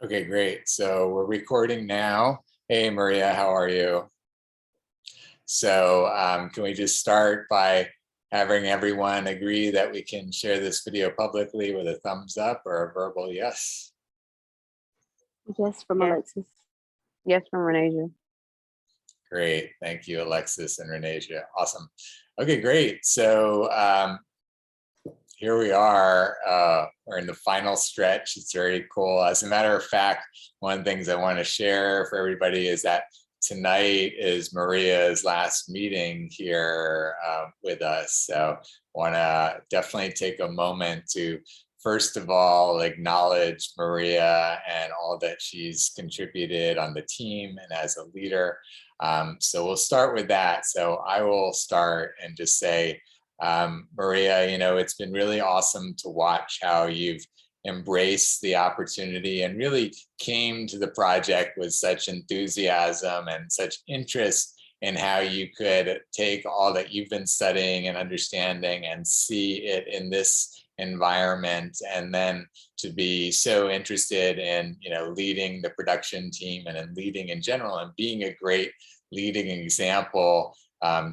Okay, great. So we're recording now. Hey, Maria, how are you? So can we just start by having everyone agree that we can share this video publicly with a thumbs up or a verbal yes? Yes, from Yes. Alexis. Yes, from Renasia. Great. Thank you, Alexis and Renasia. Awesome. Okay, great. So here we are. We're in the final stretch. It's very cool. As a matter of fact, one of the things I want to share for everybody is that tonight is Maria's last meeting here with us. So I want to definitely take a moment to, first of all, acknowledge Maria and all that she's contributed on the team and as a leader. So we'll start with that. So I will start and just say, Maria, it's been really awesome to watch how you've embraced the opportunity and really came to the project with such enthusiasm and such interest in how you could take all that you've been studying and understanding and see it in this environment, and then to be so interested in leading the production team and in leading in general and being a great leading example,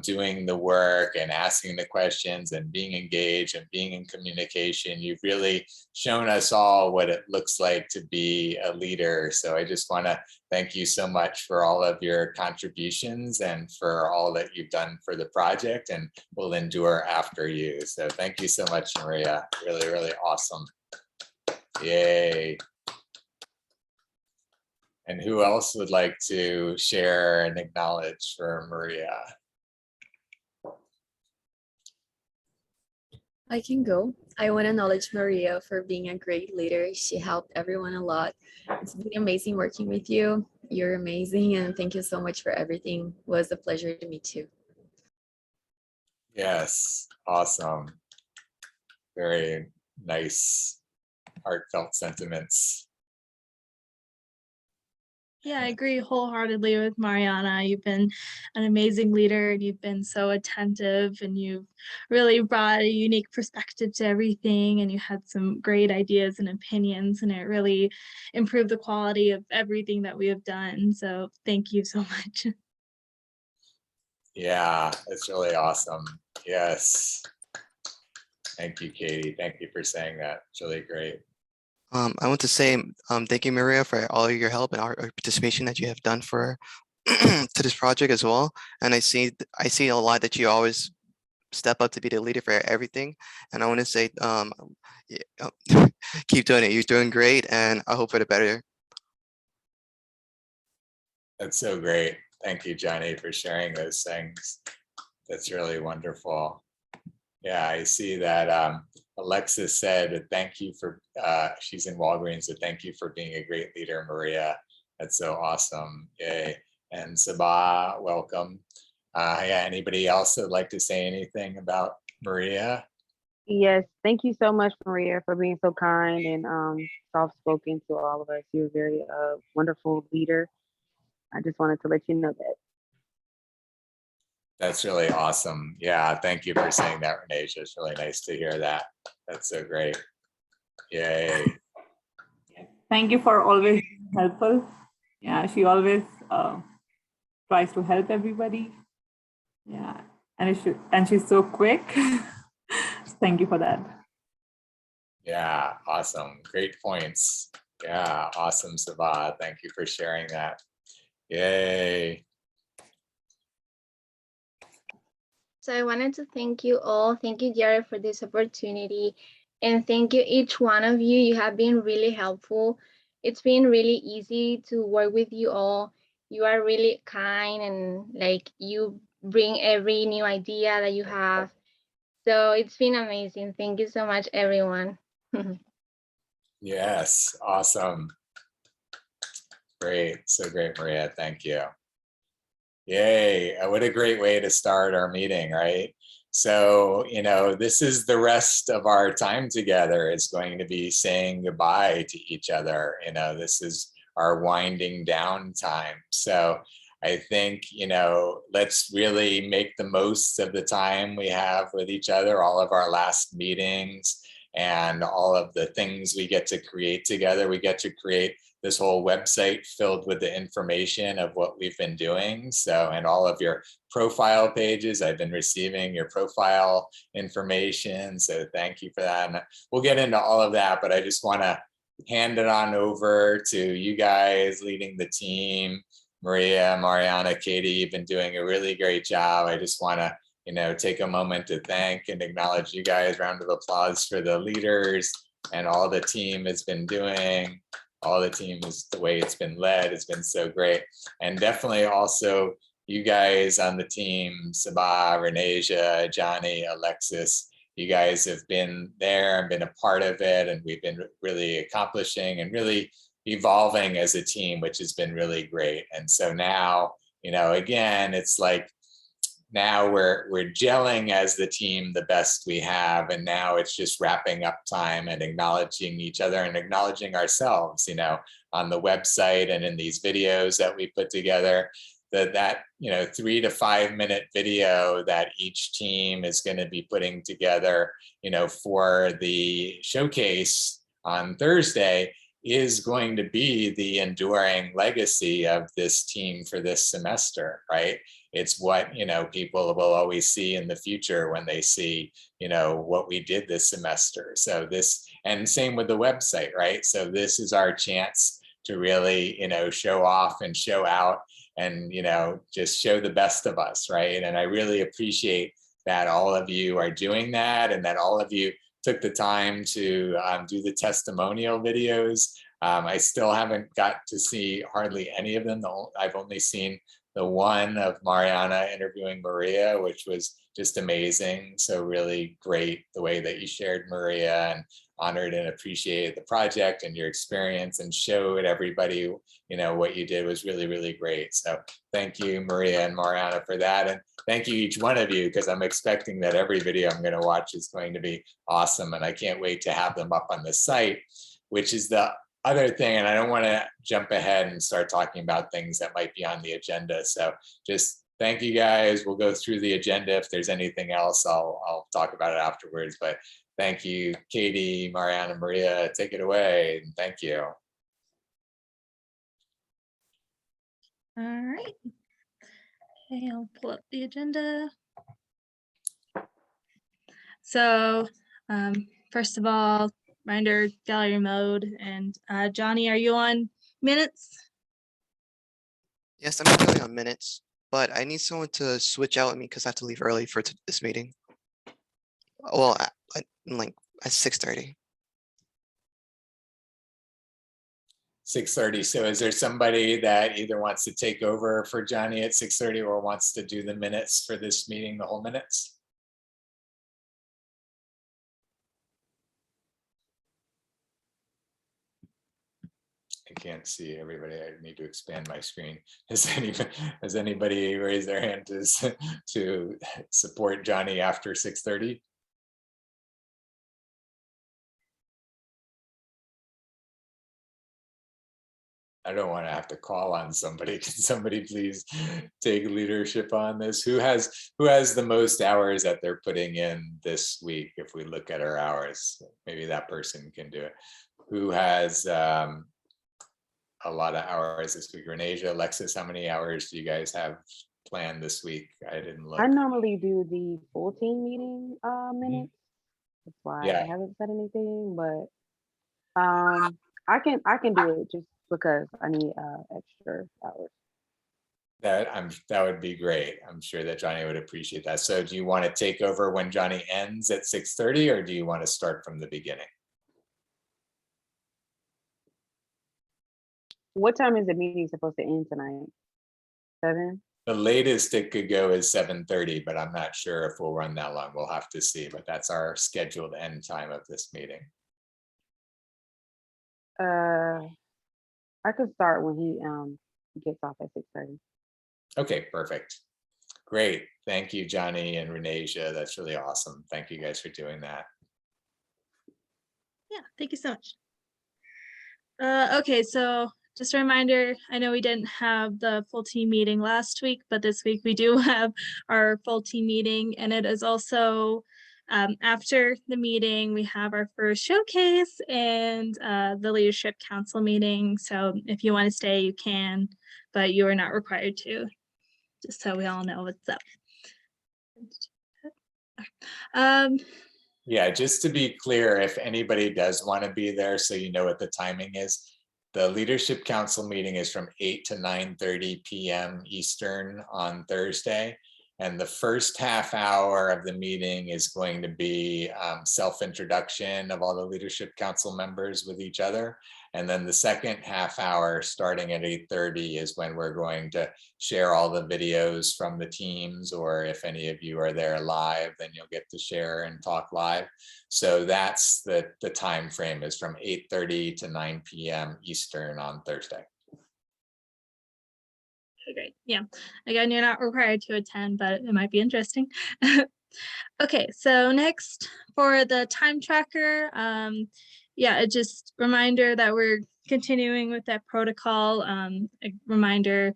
doing the work and asking the questions and being engaged and being in communication. You've really shown us all what it looks like to be a leader. So I just want to thank you so much for all of your contributions and for all that you've done for the project and will endure after you. So thank you so much, Maria. Really, really awesome. Yay. And who else would like to share and acknowledge for Maria? I can go. I want to acknowledge Maria for being a great leader. She helped everyone a lot. It's been amazing working with you. You're amazing, and thank you so much for everything. It was a pleasure to meet you. Yes, awesome. Very nice, heartfelt sentiments. Yeah, I agree wholeheartedly with Mariana. You've been an amazing leader and you've been so attentive and you've really brought a unique perspective to everything, and you had some great ideas and opinions, and it really improved the quality of everything that we have done. So thank you so much. Yeah, it's really awesome. Yes. Thank you, Katie. Thank you for saying that. It's really great. I want to say thank you, Maria, for all your help and our participation that you have done for to this project as well. And I see a lot that you always step up to be the leader for everything. And I want to say, keep doing it. You're doing great, and I hope for the better. That's so great. Thank you, Johnny, for sharing those things. That's really wonderful. Yeah, I see that Alexis said thank you for, she's in Walgreens, so thank you for being a great leader, Maria. That's so awesome. Yay. And Sabah, welcome. Yeah, anybody else that would like to say anything about Maria? Yes, thank you so much, Maria, for being so kind and soft-spoken to all of us. You're a very wonderful leader. I just wanted to let you know that. That's really awesome. Yeah, thank you for saying that, Renasia. It's really nice to hear that. That's so great. Yay. Thank you for always being helpful. Yeah, she always tries to help everybody. Yeah, and she's so quick. Thank you for that. Yeah, awesome. Great points. Yeah, awesome, Sabah. Thank you for sharing that. Yay. So I wanted to thank you all. Thank you, Jared, for this opportunity. And thank you, each one of you. You have been really helpful. It's been really easy to work with you all. You are really kind and you bring every new idea that you have. So it's been amazing. Thank you so much, everyone. Yes, awesome. Great. So great, Maria. Thank you. Yay. What a great way to start our meeting, right? So, this is the rest of our time together. It's going to be saying goodbye to each other. This is our winding down time. So I think, let's really make the most of the time we have with each other, all of our last meetings, and all of the things we get to create together. We get to create this whole website filled with the information of what we've been doing. So, and all of your profile pages, I've been receiving your profile information. So thank you for that. And we'll get into all of that, but I just want to hand it on over to you guys leading the team. Maria, Mariana, Katie, you've been doing a really great job. I just want to, take a moment to thank and acknowledge you guys. Round of applause for the leaders and all the team has been doing. All the team is the way it's been led. It's been so great. And definitely also you guys on the team, Sabah, Renasia, Johnny, Alexis, you guys have been there and been a part of it. And we've been really accomplishing and really evolving as a team, which has been really great. And so now, again, it's like now we're gelling as the team the best we have. And now it's just wrapping up time and acknowledging each other and acknowledging ourselves, on the website and in these videos that we put together. That 3 to 5 minute video that each team is going to be putting together, for the showcase on Thursday is going to be the enduring legacy of this team for this semester, right? It's what, people will always see in the future when they see, what we did this semester. So this, and same with the website, right? So this is our chance to really, show off and show out and, just show the best of us, right? And I really appreciate that all of you are doing that and that all of you took the time to do the testimonial videos. I still haven't got to see hardly any of them. I've only seen the one of Mariana interviewing Maria, which was just amazing. So really great the way that you shared Maria and honored and appreciated the project and your experience and showed everybody, what you did was really, really great. So thank you, Maria and Mariana, for that. And thank you, each one of you, because I'm expecting that every video I'm going to watch is going to be awesome. And I can't wait to have them up on the site, which is the other thing. And I don't want to jump ahead and start talking about things that might be on the agenda. So just thank you guys. We'll go through the agenda. If there's anything else, I'll talk about it afterwards. But thank you, Katie, Mariana, Maria, take it away. And thank you. All right. Okay, I'll pull up the agenda. So first of all, reminder, gallery mode. And Johnny, are you on minutes? Yes, I'm currently on minutes, but I need someone to switch out with me because I have to leave early for this meeting. Well, like at 6:30. 6:30. So is there somebody that either wants to take over for Johnny at 6:30 or wants to do the minutes for this meeting, the whole minutes? I can't see everybody. I need to expand my screen. Has anybody raised their hand to support Johnny after 6:30? I don't want to have to call on somebody. Can somebody please take leadership on this? Who has the most hours that they're putting in this week? If we look at our hours, maybe that person can do it. Who has a lot of hours this week? Renasia, Alexis, how many hours do you guys have planned this week? I didn't look. I normally do the full team meeting minutes. That's why Yeah. I haven't said anything, but I can do it just because I need extra hours. That would be great. I'm sure that Johnny would appreciate that. So do you want to take over when Johnny ends at 6:30 or do you want to start from the beginning? What time is the meeting supposed to end tonight? 7? The latest it could go is 7:30, but I'm not sure if we'll run that long. We'll have to see, but that's our scheduled end time of this meeting. I could start when he gets off at 6:30. Okay, perfect. Great. Thank you, Johnny and Renasia. That's really awesome. Thank you guys for doing that. Yeah, thank you so much. Okay, so just a reminder, I know we didn't have the full team meeting last week, but this week we do have our full team meeting, and it is also After the meeting, we have our first showcase and the leadership council meeting. So if you want to stay, you can, but you are not required to, just so we all know what's up. Yeah, just to be clear, if anybody does want to be there, so you know what the timing is, the Leadership Council meeting is from 8 to 9:30 p.m. Eastern on Thursday. And the first half hour of the meeting is going to be self-introduction of all the Leadership Council members with each other. And then the second half hour, starting at 8:30, is when we're going to share all the videos from the teams, or if any of you are there live, then you'll get to share and talk live. So that's the time frame, is from 8:30 to 9 p.m. Eastern on Thursday. Okay, great. Yeah. Again, you're not required to attend, but it might be interesting. Okay, so next for the time tracker, yeah, just reminder that we're continuing with that protocol. A reminder,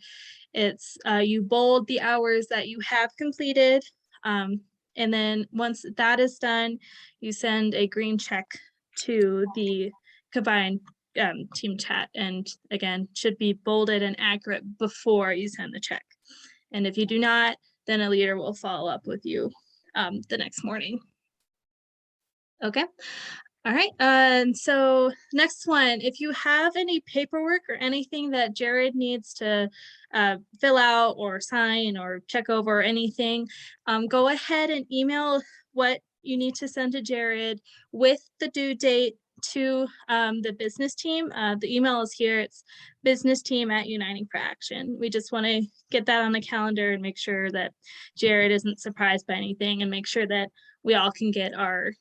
it's you bold the hours that you have completed. And then once that is done, you send a green check to the combined team chat, and again, should be bolded and accurate before you send the check. And if you do not, then a leader will follow up with you the next morning. Okay. All right. And so next one, if you have any paperwork or anything that Jared needs to fill out or sign or check over or anything, go ahead and email what you need to send to Jared with the due date to the business team. The email is here. It's businessteam@Uniting for Action. We just want to get that on the calendar and make sure that Jared isn't surprised by anything, and make sure that we all can get our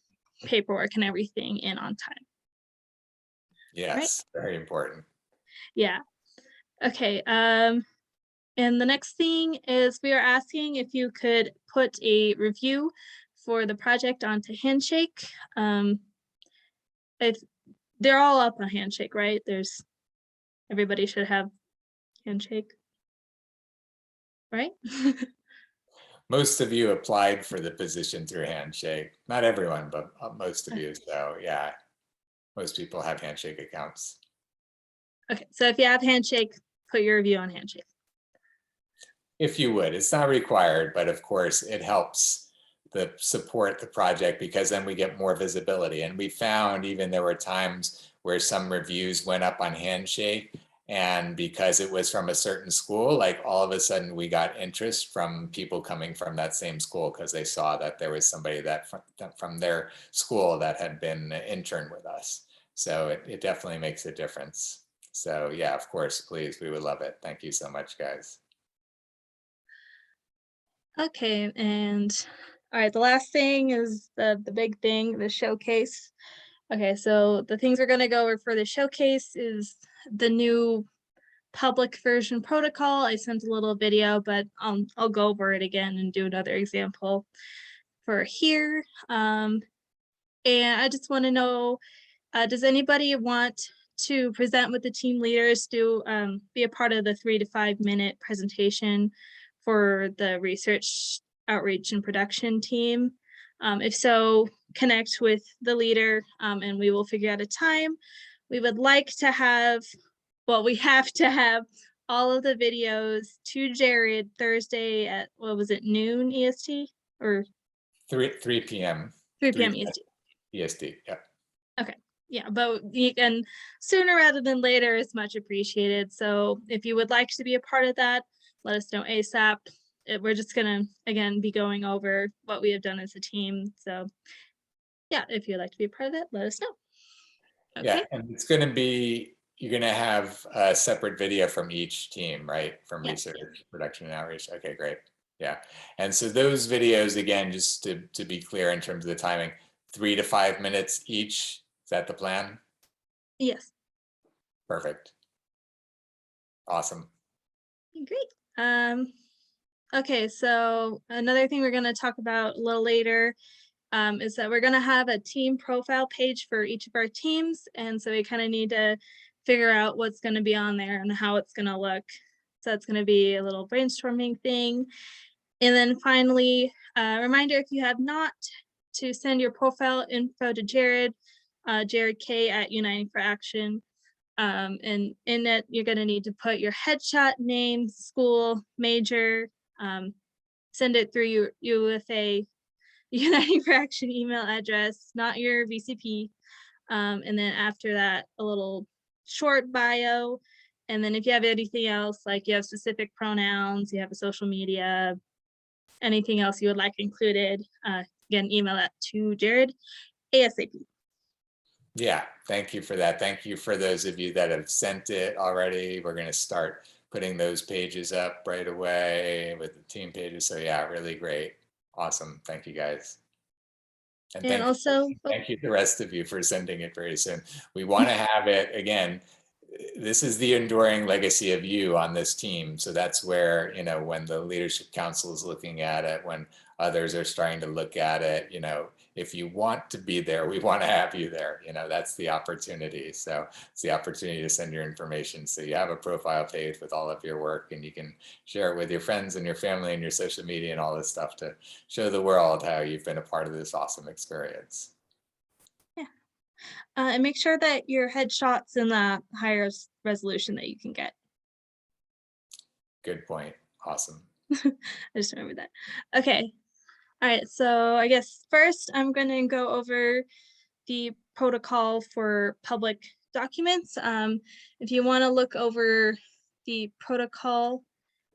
paperwork and everything in on time. Yes, very important. Yeah. Okay. And the next thing is, we are asking if you could put a review for the project onto Handshake. They're all up on Handshake, right? Everybody should have Handshake, right? Most of you applied for the position through Handshake. Not everyone, but most of you. So yeah, most people have Handshake accounts. Okay, so if you have Handshake, put your review on Handshake. If you would, it's not required, but of course it helps support the project, because then we get more visibility. And we found even there were times where some reviews went up on Handshake, and because it was from a certain school, like all of a sudden we got interest from people coming from that same school, because they saw that there was somebody that from their school that had been an intern with us. So it definitely makes a difference. So yeah, of course, please, we would love it. Thank you so much, guys. Okay, and all right, the last thing is the big thing, the showcase. Okay, so the things we're gonna go over for the showcase is the new public version protocol. I sent a little video, but I'll go over it again and do another example for here. And I just want to know, does anybody want to present with the team leaders, to be a part of the 3 to 5 minute presentation for the research, outreach, and production team? If so, connect with the leader and we will figure out a time. We would like to have, well, we have to have all of the videos to Jared Thursday at, what was it, noon EST or 3 p.m. 3 p.m. EST. EST, yeah. Okay, yeah, but you can, sooner rather than later is much appreciated. So if you would like to be a part of that, let us know ASAP. We're just gonna, again, be going over what we have done as a team. So yeah, if you'd like to be a part of it, let us know. Okay. Yeah, and it's going to be, you're going to have a separate video from each team, right? From Yes. research, production, and outreach. Okay, great. Yeah, and so those videos, again, just to be clear in terms of the timing, 3 to 5 minutes each. Is that the plan? Yes. Perfect. Awesome. Great. Okay, so another thing we're going to talk about a little later is that we're going to have a team profile page for each of our teams. And so we kind of need to figure out what's going to be on there and how it's going to look. So it's going to be a little brainstorming thing. And then finally, reminder, if you have not to send your profile info to Jared, Jared K at Uniting for Action. And in it, you're going to need to put your headshot, name, school, major, send it through UFA Uniting for Action email address, not your VCP. And then after that, a little short bio. And then if you have anything else, like you have specific pronouns, you have a social media, anything else you would like included, again, email that to Jared ASAP. Yeah, thank you for that. Thank you for those of you that have sent it already. We're going to start putting those pages up right away with the team pages. So yeah, really great. Awesome. Thank you guys. And thank also, thank you the rest of you for sending it very soon. We want to have it again. This is the enduring legacy of you on this team. So that's where, you know, when the Leadership Council is looking at it, when others are starting to look at it, you know, if you want to be there, we want to have you there. You know, that's the opportunity. So it's the opportunity to send your information. So you have a profile page with all of your work, and you can share it with your friends and your family and your social media and all this stuff to show the world how you've been a part of this awesome experience. and make sure that your headshot's in the highest resolution that you can get. Good point. Awesome. I just remembered that. Okay. All right. So I guess first I'm going to go over the protocol for public documents. If you want to look over the protocol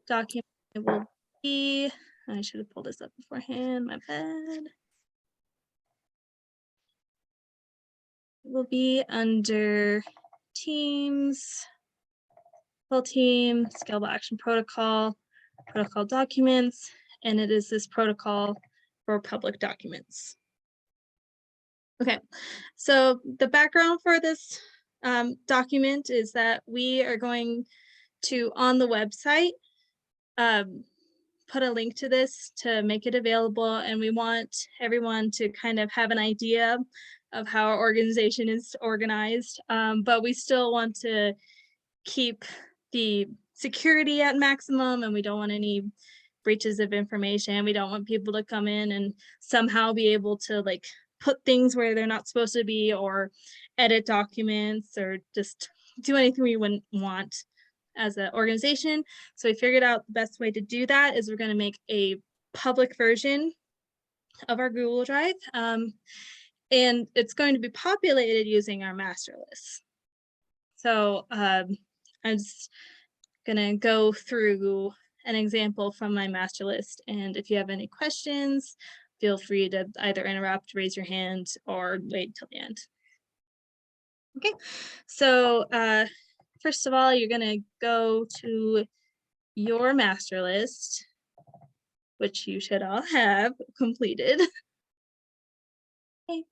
document, it will be, I should have pulled this up beforehand, my bad. It will be under teams, full team, scalable action protocol, protocol documents, and it is this protocol for public documents. Okay, so the background for this document is that we are going to, on the website, put a link to this to make it available, and we want everyone to kind of have an idea of how our organization is organized, but we still want to keep the security at maximum, and we don't want any breaches of information. We don't want people to come in and somehow be able to like put things where they're not supposed to be, or edit documents, or just do anything we wouldn't want as an organization. So we figured out the best way to do that is we're going to make a public version of our Google Drive. And it's going to be populated using our master list. So I'm just gonna go through an example from my master list. And if you have any questions, feel free to either interrupt, raise your hand, or wait till the end. Okay, so first of all, you're gonna go to your master list, which you should all have completed. Okay,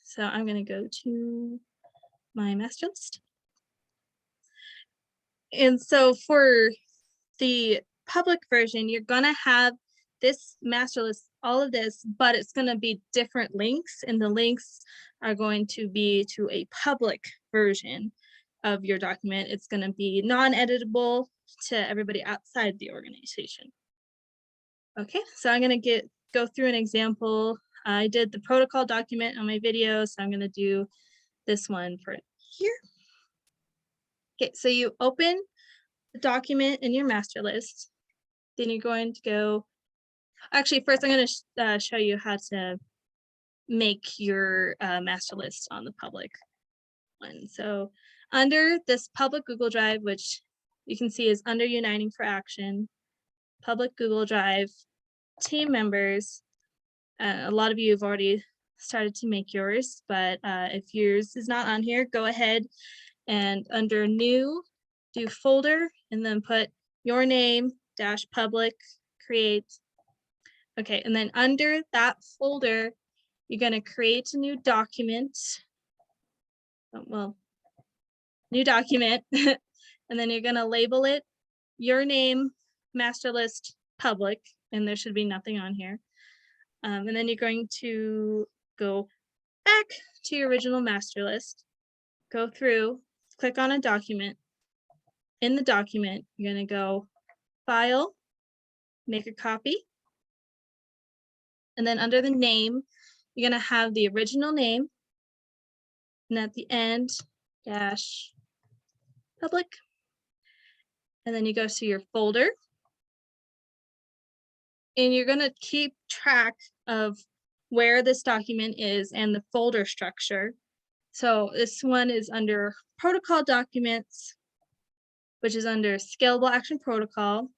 so I'm gonna go to my master list. And so for the public version, you're gonna have this master list, all of this, but it's gonna be different links, and the links are going to be to a public version of your document. It's gonna be non-editable to everybody outside the organization. Okay, so I'm gonna go through an example. I did the protocol document on my video, so I'm gonna do this one for here. Okay, so you open the document in your master list. Then you're going to go, actually, first I'm going to show you how to make your master list on the public one. So under this public Google Drive, which you can see is under Uniting for Action, public Google Drive, team members, a lot of you have already started to make yours, but if yours is not on here, go ahead and under new, do folder, and then put your name -- public create. Okay, and then under that folder, you're going to create a new document. Well, new document, and then you're going to label it your name, master list, public, and there should be nothing on here. And then you're going to go back to your original master list, go through, click on a document. In the document, you're going to go File, make a copy. And then under the name, you're gonna have the original name, and at the end, dash public. And then you go to your folder. And you're gonna keep track of where this document is and the folder structure. So this one is under protocol documents, which is under scalable action protocol,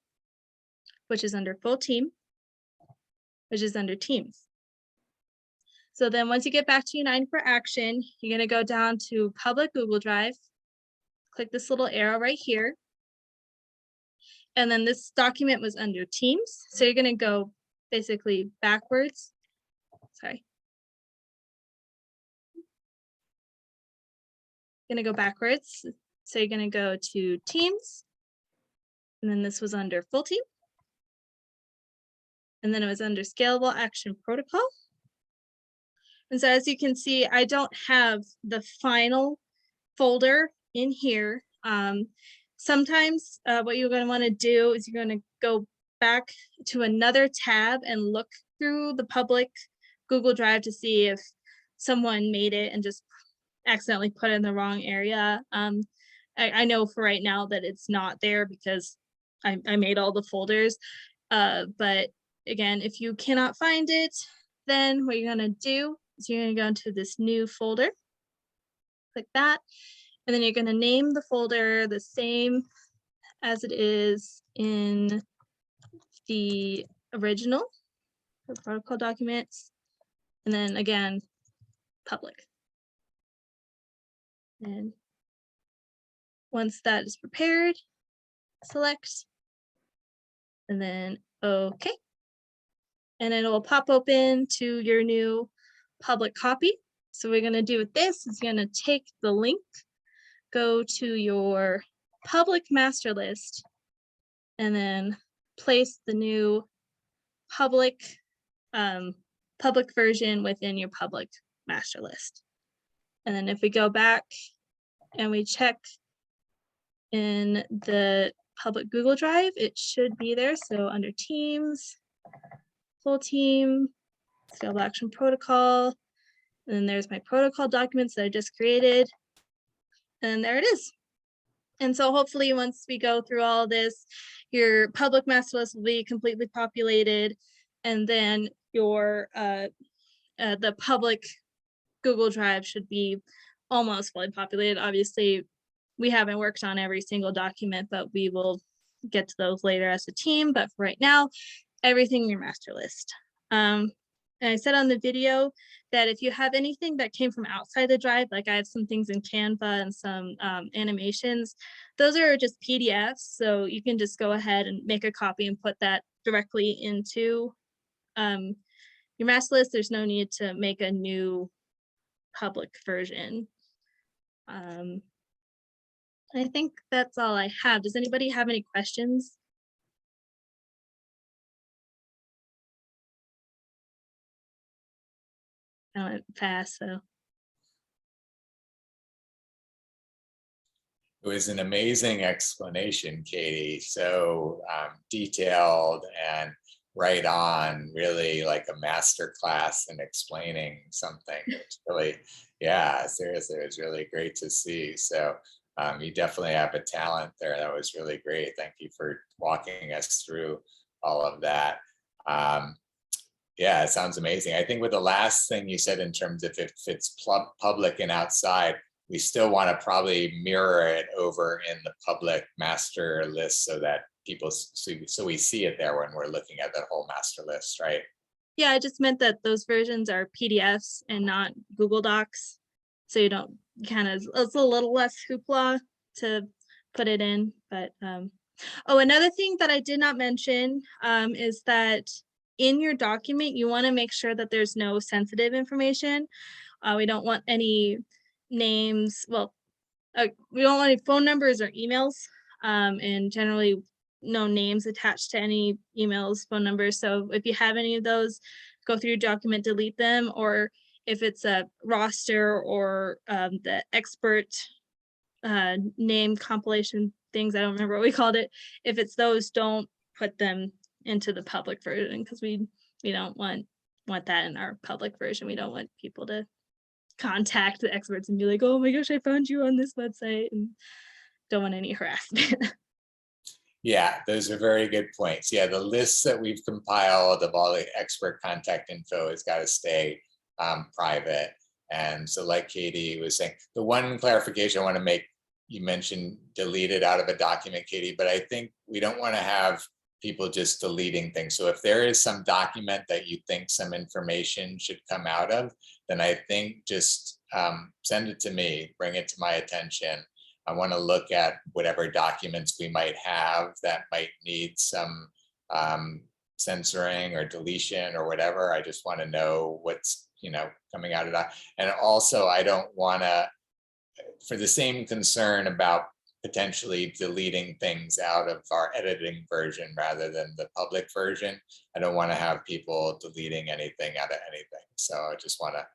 which is under full team, which is under teams. So then once you get back to United for Action, you're gonna go down to public Google Drive, click this little arrow right here. And then this document was under Teams. So you're gonna go basically backwards. Sorry. Gonna go backwards. So you're gonna go to Teams. And then this was under Full Team. And then it was under Scalable Action Protocol. And so as you can see, I don't have the final folder in here. Sometimes what you're going to want to do is you're going to go back to another tab and look through the public Google Drive to see if someone made it and just accidentally put it in the wrong area. I know for right now that it's not there because I made all the folders. But again, if you cannot find it, then what you're going to do is you're going to go into this new folder. Click that. And then you're going to name the folder the same as it is in the original for protocol documents. And then again, public. And once that is prepared, select, and then OK. And it will pop open to your new public copy. So what we're going to do with this is you're going to take the link, go to your public master list, and then place the new public version within your public master list. And then if we go back and we check in the public Google Drive, it should be there. So under Teams, Full Team, Scalable Action Protocol, and then there's my protocol documents that I just created. And there it is. And so hopefully once we go through all this, your public master list will be completely populated, and then your the public Google Drive should be almost fully populated. Obviously, we haven't worked on every single document, but we will get to those later as a team. But for right now, everything in your master list. And I said on the video that if you have anything that came from outside the drive, like I have some things in Canva and some animations, those are just PDFs. So you can just go ahead and make a copy and put that directly into your master list. There's no need to make a new public version. I think that's all I have. Does anybody have any questions? I went fast, so. It was an amazing explanation, Katie. So detailed and right on, really like a master class in explaining something. It's really, yeah, seriously, it was really great to see. So you definitely have a talent there. That was really great. Thank you for walking us through all of that. Yeah, it sounds amazing. I think with the last thing you said in terms of if it's public and outside, we still want to probably mirror it over in the public master list so that people, so we see it there when we're looking at the whole master list, right? Yeah, I just meant that those versions are PDFs and not Google Docs. So you don't kind of, it's a little less hoopla to put it in. But, oh, another thing that I did not mention is that in your document, you want to make sure that there's no sensitive information. We don't want any names. Well, we don't want any phone numbers or emails, and generally no names attached to any emails, phone numbers. So if you have any of those, go through your document, delete them, or if it's a roster or the expert name compilation things, I don't remember what we called it. If it's those, don't put them into the public version because we don't want want that in our public version. We don't want people to contact the experts and be like, oh my gosh, I found you on this website, and don't want any harassment. Yeah, those are very good points. Yeah, the lists that we've compiled of all the expert contact info has got to stay private. And so like Katie was saying, the one clarification I want to make, you mentioned deleted out of a document, Katie, but I think we don't want to have people just deleting things. So if there is some document that you think some information should come out of, then I think just send it to me, bring it to my attention. I want to look at whatever documents we might have that might need some censoring or deletion or whatever. I just want to know what's, coming out of that. And also, I don't want to, for the same concern about potentially deleting things out of our editing version rather than the public version, I don't want to have people deleting anything out of anything. So I just want to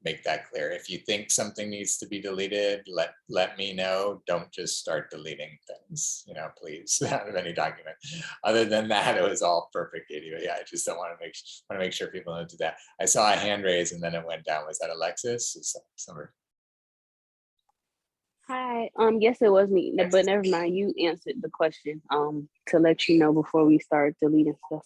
make that clear. If you think something needs to be deleted, let me know. Don't just start deleting things, please, out of any document. Other than that, it was all perfect, Katie. But yeah, I just don't want to make sure people don't do that. I saw a hand raise and then it went down. Was that Alexis? Somebody? Hi. Yes, it was me, but never mind. You answered the question. To let you know before we start deleting stuff.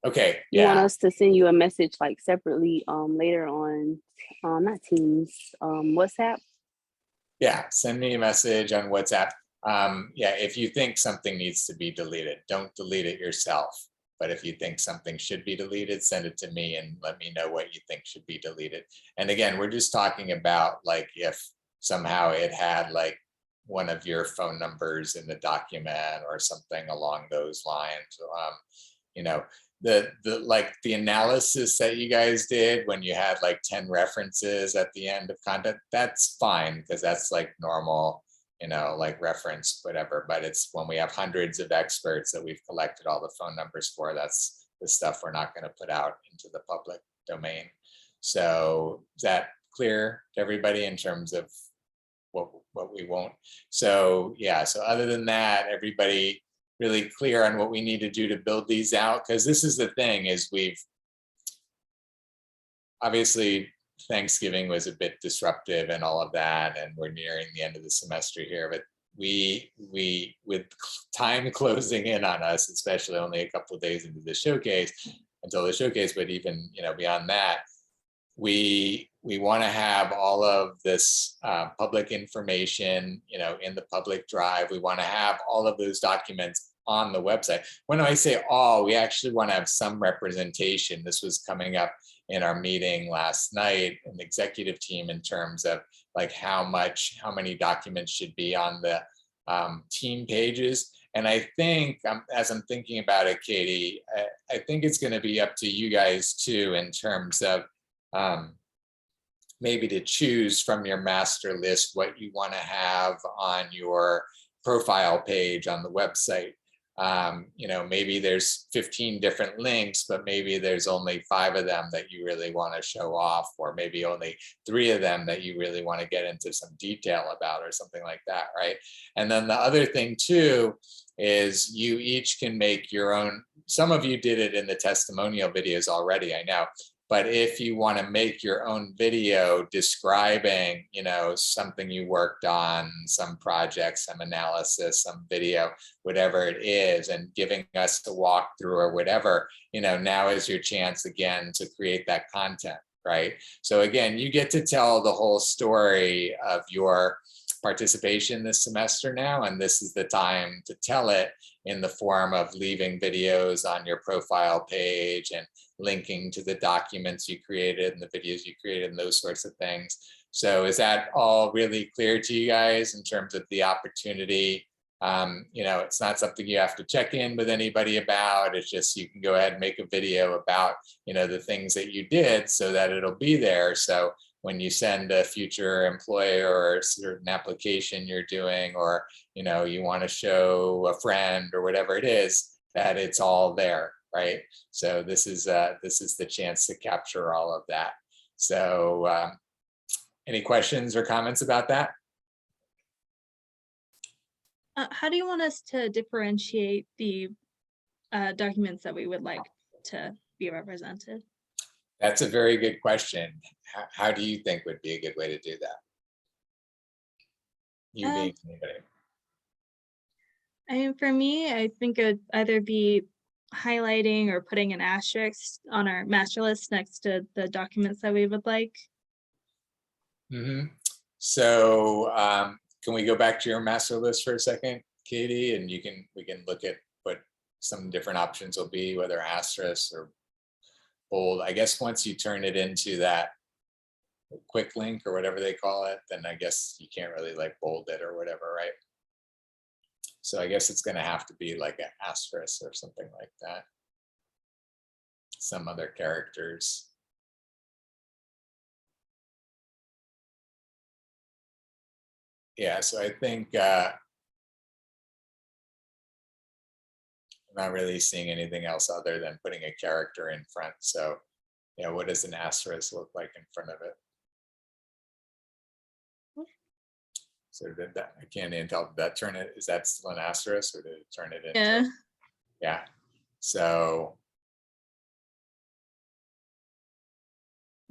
Okay. You want Yeah. us to send you a message like separately later on, not Teams, WhatsApp? Yeah. Send me a message on WhatsApp. Yeah. If you think something needs to be deleted, don't delete it yourself. But if you think something should be deleted, send it to me and let me know what you think should be deleted. And again, we're just talking about like if somehow it had like one of your phone numbers in the document or something along those lines. The analysis that you guys did when you had like 10 references at the end of content, that's fine because that's like normal, like reference, whatever. But it's when we have hundreds of experts that we've collected all the phone numbers for, that's the stuff we're not going to put out into the public domain. So is that clear to everybody in terms of what we won't? So yeah, so other than that, everybody really clear on what we need to do to build these out, because this is the thing is we've obviously Thanksgiving was a bit disruptive and all of that, and we're nearing the end of the semester here, but we with time closing in on us, especially only a couple of days into the showcase until the showcase, but even beyond that, we want to have all of this public information, in the public drive. We want to have all of those documents on the website. When I say all, we actually want to have some representation. This was coming up in our meeting last night in the executive team in terms of like how many documents should be on the team pages. And I think as I'm thinking about it, Katie, I think it's going to be up to you guys too in terms of maybe to choose from your master list what you want to have on your profile page on the website. Maybe there's 15 different links, but maybe there's only 5 of them that you really want to show off, or maybe only 3 of them that you really want to get into some detail about or something like that, right? And then the other thing too is you each can make your own. Some of you did it in the testimonial videos already, I know. But if you want to make your own video describing, something you worked on, some project, some analysis, some video, whatever it is, and giving us a walkthrough or whatever, now is your chance again to create that content, right? So again, you get to tell the whole story of your participation this semester now, and this is the time to tell it in the form of leaving videos on your profile page and linking to the documents you created and the videos you created and those sorts of things. So is that all really clear to you guys in terms of the opportunity? It's not something you have to check in with anybody about. It's just you can go ahead and make a video about, the things that you did so that it'll be there. So when you send a future employer or a certain application you're doing, or, you want to show a friend or whatever it is, that it's all there, right? So this is the chance to capture all of that. So any questions or comments about that? How do you want us to differentiate the documents that we would like to be represented? That's a very good question. How do you think would be a good way to do that? You Um, being anybody. I mean, for me, I think it would either be highlighting or putting an asterisk on our master list next to the documents that we would like. So can we go back to your master list for a second, Katie? And we can look at what some different options will be, whether asterisk or bold. I guess once you turn it into that quick link or whatever they call it, then I guess you can't really like bold it or whatever, right? So I guess it's going to have to be like an asterisk or something like that. Some other characters. Yeah, so I think I'm not really seeing anything else other than putting a character in front. So yeah, what does an asterisk look like in front of it? So did that, I can't even tell, did that turn it, is that still an asterisk or did it turn it into? Yeah. Yeah, so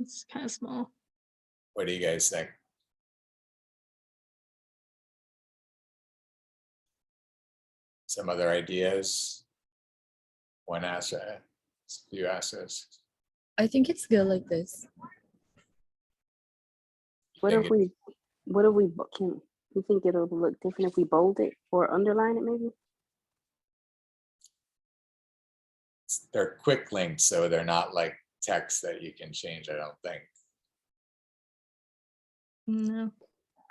It's kind of small. what do you guys think? Some other ideas? One asterisk, few asterisks. I think it's good like this. What think if we, can, you think it'll look different if we bold it or underline it maybe? They're quick links, so they're not like text that you can change, I don't think. No.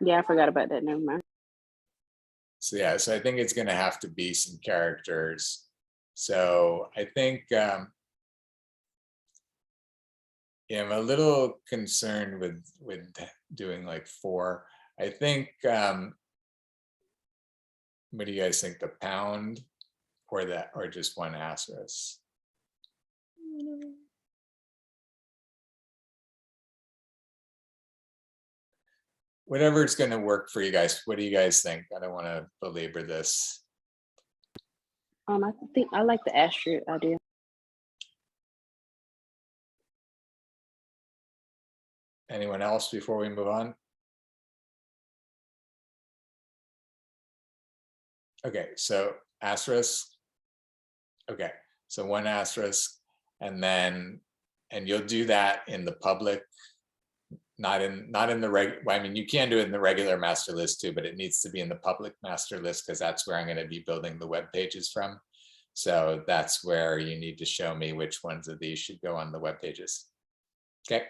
Yeah, I forgot about that, never mind. So yeah, so I think it's gonna have to be some characters. So I think yeah, I'm a little concerned with doing like 4. I think what do you guys think, the pound or that, or just one asterisk? Whatever's going to work for you guys. What do you guys think? I don't want to belabor this. I think I like the asterisk idea. Anyone else before we move on? Okay, so asterisk. Okay, so one asterisk, and you'll do that in the public, not in the I mean, you can do it in the regular master list too, but it needs to be in the public master list because that's where I'm going to be building the web pages from. So that's where you need to show me which ones of these should go on the web pages. Okay.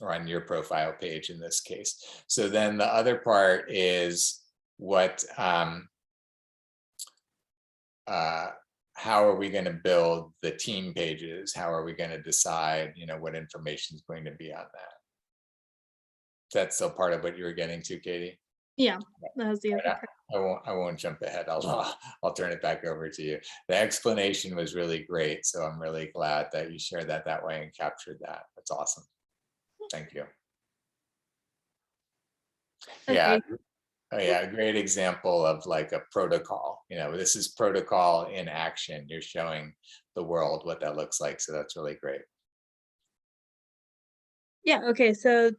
Or on your profile page in this case. So then the other part is what, how are we going to build the team pages? How are we going to decide, what information is going to be on that? That's still part of what you were getting to, Katie? Yeah, that was the other part. I won't jump ahead. I'll turn it back over to you. The explanation was really great. So I'm really glad that you shared that way and captured that. That's awesome. Thank you. Okay. Yeah. Oh yeah, a great example of like a protocol. This is protocol in action. You're showing the world what that looks like. So that's really great. Yeah, okay, so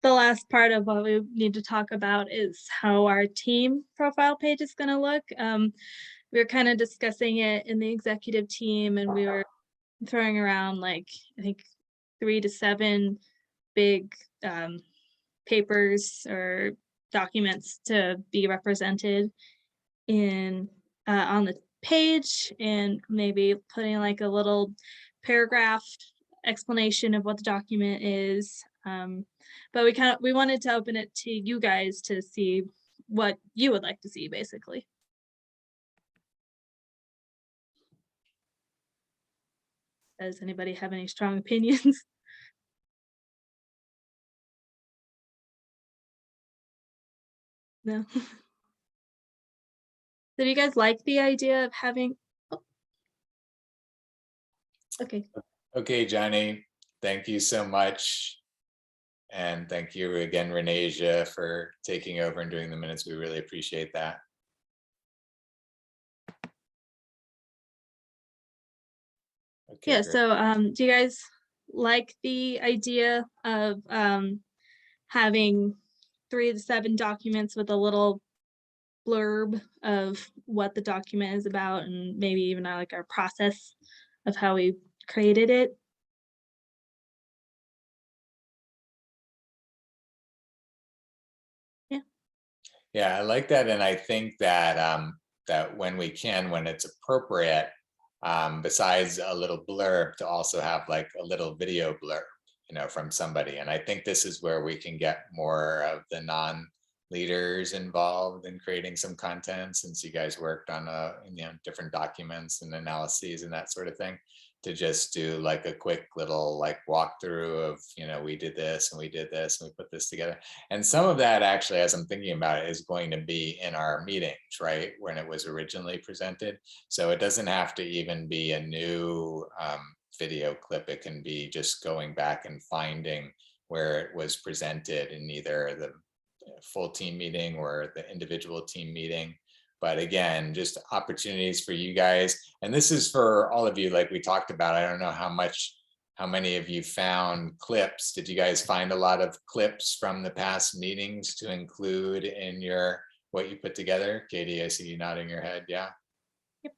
the last part of what we need to talk about is how our team profile page is going to look. We were kind of discussing it in the executive team, and we were throwing around like, I think 3 to 7 big papers or documents to be represented in on the page, and maybe putting like a little paragraph explanation of what the document is. But we wanted to open it to you guys to see what you would like to see, basically. Does anybody have any strong opinions? No. So do you guys like the idea of having? Oh. Okay. Okay, Johnny, thank you so much. And thank you again, Renasia, for taking over and doing the minutes. We really appreciate that. Okay, Yeah, great. so do you guys like the idea of having 3 to 7 documents with a little blurb of what the document is about, and maybe even like our process of how we created it. Yeah, I like that. And I think that that when we can, when it's appropriate, besides a little blurb, to also have like a little video blurb, from somebody. And I think this is where we can get more of the non-leaders involved in creating some content, since you guys worked on different documents and analyses and that sort of thing, to just do like a quick little like walkthrough of, we did this and we did this and we put this together. And some of that actually, as I'm thinking about it, is going to be in our meetings, right? When it was originally presented. So it doesn't have to even be a new video clip. It can be just going back and finding where it was presented in either the full team meeting or the individual team meeting. But again, just opportunities for you guys. And this is for all of you, like we talked about. I don't know how many of you found clips. Did you guys find a lot of clips from the past meetings to include in what you put together? Katie, I see you nodding your head. Yeah. Yep.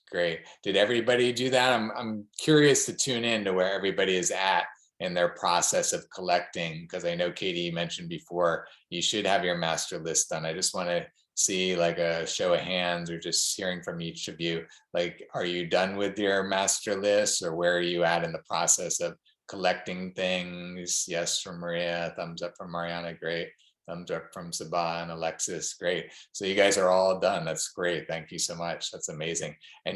Great. Did everybody do that? I'm curious to tune in to where everybody is at in their process of collecting, because I know Katie mentioned before, you should have your master list done. I just want to see like a show of hands, or just hearing from each of you, like, are you done with your master list, or where are you at in the process of collecting things? Yes from Maria, thumbs up from Mariana, great. Thumbs up from Sabah and Alexis, great. So you guys are all done. That's great. Thank you so much. That's amazing. And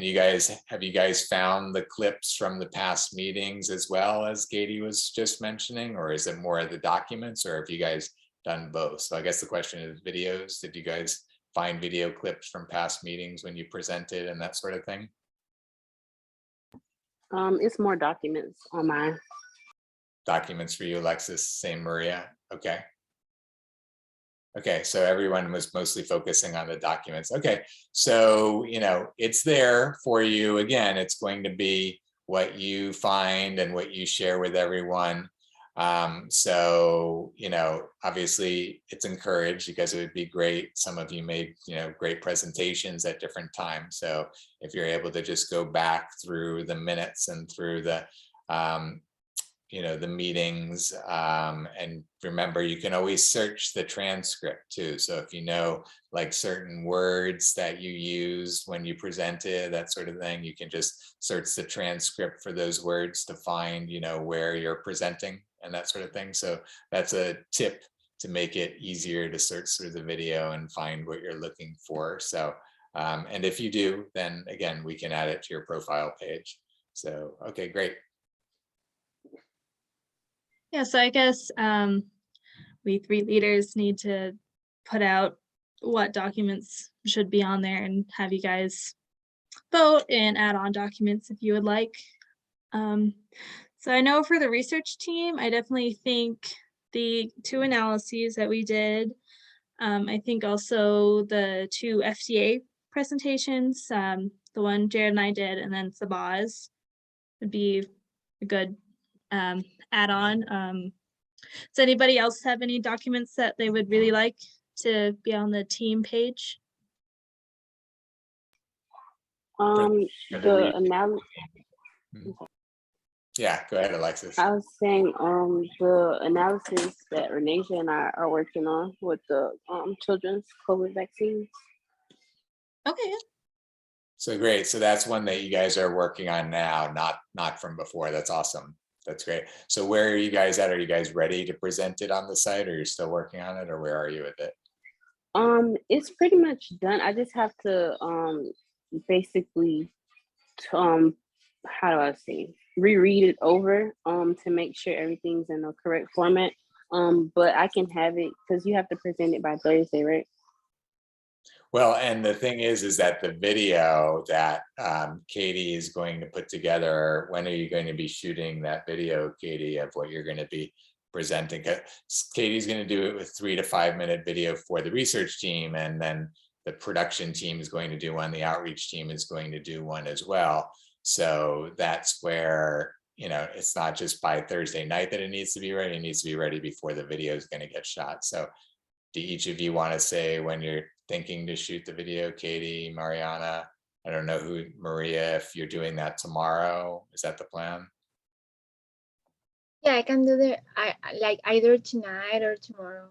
have you guys found the clips from the past meetings as well, as Katie was just mentioning, or is it more of the documents, or have you guys done both? So I guess the question is videos. Did you guys find video clips from past meetings when you presented and that sort of thing? It's more documents on mine. Documents for you, Alexis, same Maria. Okay. Okay, so everyone was mostly focusing on the documents. Okay, so, it's there for you. Again, it's going to be what you find and what you share with everyone. So, obviously it's encouraged, because it would be great. Some of you made, great presentations at different times. So if you're able to just go back through the minutes and through the, the meetings, and remember, you can always search the transcript too. So if like certain words that you used when you presented, that sort of thing, you can just search the transcript for those words to find, where you're presenting and that sort of thing. So that's a tip to make it easier to search through the video and find what you're looking for. So, and if you do, then again, we can add it to your profile page. So, okay, great. Yeah, so I guess we 3 leaders need to put out what documents should be on there and have you guys vote and add on documents if you would like. So I know for the research team, I definitely think the 2 analyses that we did, I think also the 2 FDA presentations, the one Jared and I did, and then Sabah's would be a good add-on. Does anybody else have any documents that they would really like to be on the team page? The analysis. Yeah, go ahead, Alexis. I was saying the analysis that Renasia and I are working on with the children's COVID vaccines. Okay. So great. So that's one that you guys are working on now, not from before. That's awesome. That's great. So where are you guys at? Are you guys ready to present it on the site, or you're still working on it, or where are you with it? It's pretty much done. I just have to basically how do I say, reread it over to make sure everything's in the correct format. But I can have it, because you have to present it by Thursday, right? Well, and the thing is that the video that Katie is going to put together, when are you going to be shooting that video, Katie, of what you're going to be presenting? Katie's going to do it with 3 to 5 minute video for the research team, and then the production team is going to do one, the outreach team is going to do one as well. So that's where, it's not just by Thursday night that it needs to be ready. It needs to be ready before the video is going to get shot. So do each of you want to say when you're thinking to shoot the video? Katie, Mariana, I don't know who, Maria, if you're doing that tomorrow, is that the plan? Yeah, I can do like either tonight or tomorrow.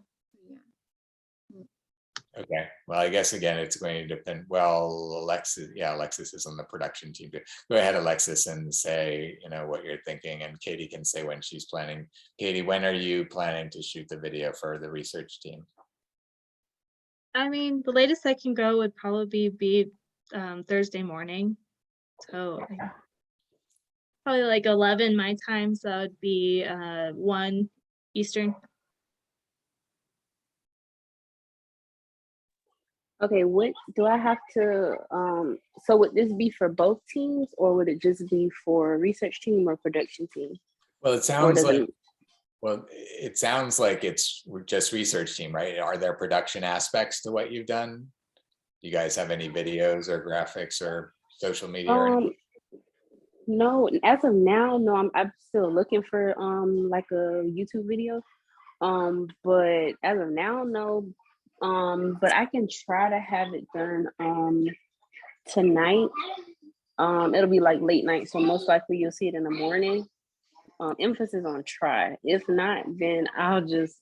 Yeah. Okay, well, I guess again, it's going to depend. Well, Alexis is on the production team. Go ahead, Alexis, and say, what you're thinking, and Katie can say when she's planning. Katie, when are you planning to shoot the video for the research team? I mean, the latest I can go would probably be Thursday morning. So probably like 11 my time, so that would be 1 Eastern. Okay, what do I have to, so would this be for both teams, or would it just be for research team or production team? Well, it Or sounds does like, it- it's just research team, right? Are there production aspects to what you've done? Do you guys have any videos or graphics or social media? Or anything? No, as of now, no, I'm still looking for like a YouTube video. But as of now, no. But I can try to have it done tonight. It'll be like late night, so most likely you'll see it in the morning. Emphasis on try. If not, then I'll just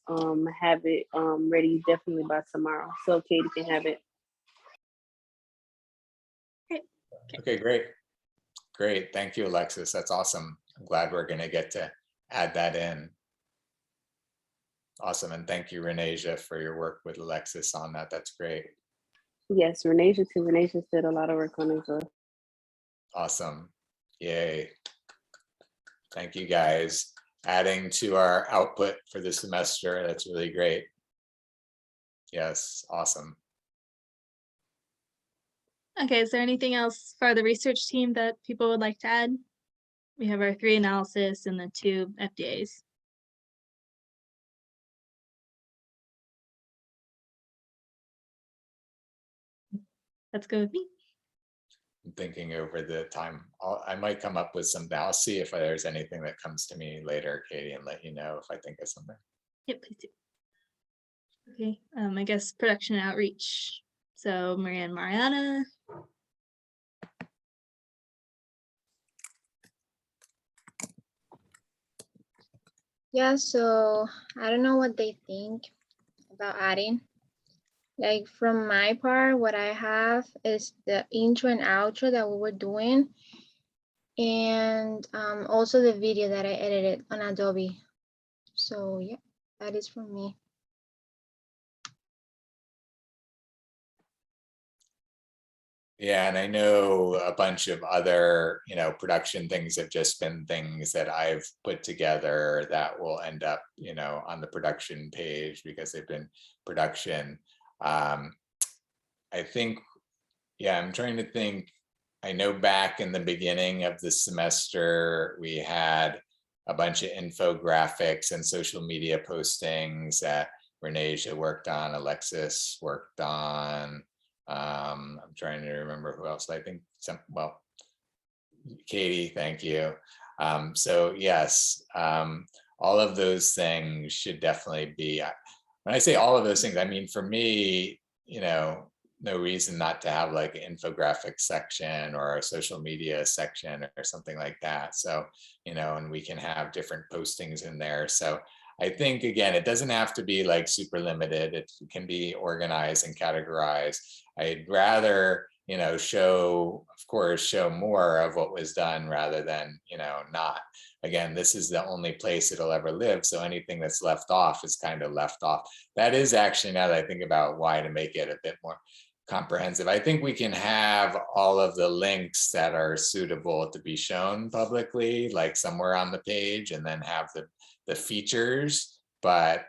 have it ready definitely by tomorrow, so Katie can have it. Okay, great. Thank you, Alexis. That's awesome. I'm glad we're going to get to add that in. Awesome, and thank you, Renasia, for your work with Alexis on that. That's great. Yes, Renasia too. Renasia did a lot of work on it as well. Awesome. Yay. Thank you, guys. Adding to our output for the semester. That's really great. Yes, awesome. Okay, is there anything else for the research team that people would like to add? We have our 3 analysis and the 2 FDAs. That's good with me. I'm thinking over the time. I might come up with something. I'll see if there's anything that comes to me later, Katie, and let you know if I think of something. Yep, please do. Okay, I guess production outreach. So Maria and Mariana. Yeah, so I don't know what they think about adding. Like from my part, what I have is the intro and outro that we were doing. And also the video that I edited on Adobe. So yeah, that is from me. Yeah, and I know a bunch of other, production things have just been things that I've put together that will end up, on the production page because they've been production. I think, yeah, I'm trying to think. I know back in the beginning of the semester, we had a bunch of infographics and social media postings that Renasia worked on, Alexis worked on. I'm trying to remember who else. I think Katie, thank you. So yes, all of those things should definitely be, when I say all of those things, I mean, for me, no reason not to have like an infographic section or a social media section or something like that. So, and we can have different postings in there. So I think, again, it doesn't have to be like super limited. It can be organized and categorized. I'd rather, show more of what was done rather than, not. Again, this is the only place it'll ever live. So anything that's left off is kind of left off. That is actually, now that I think about why to make it a bit more comprehensive, I think we can have all of the links that are suitable to be shown publicly, like somewhere on the page, and then have the features. But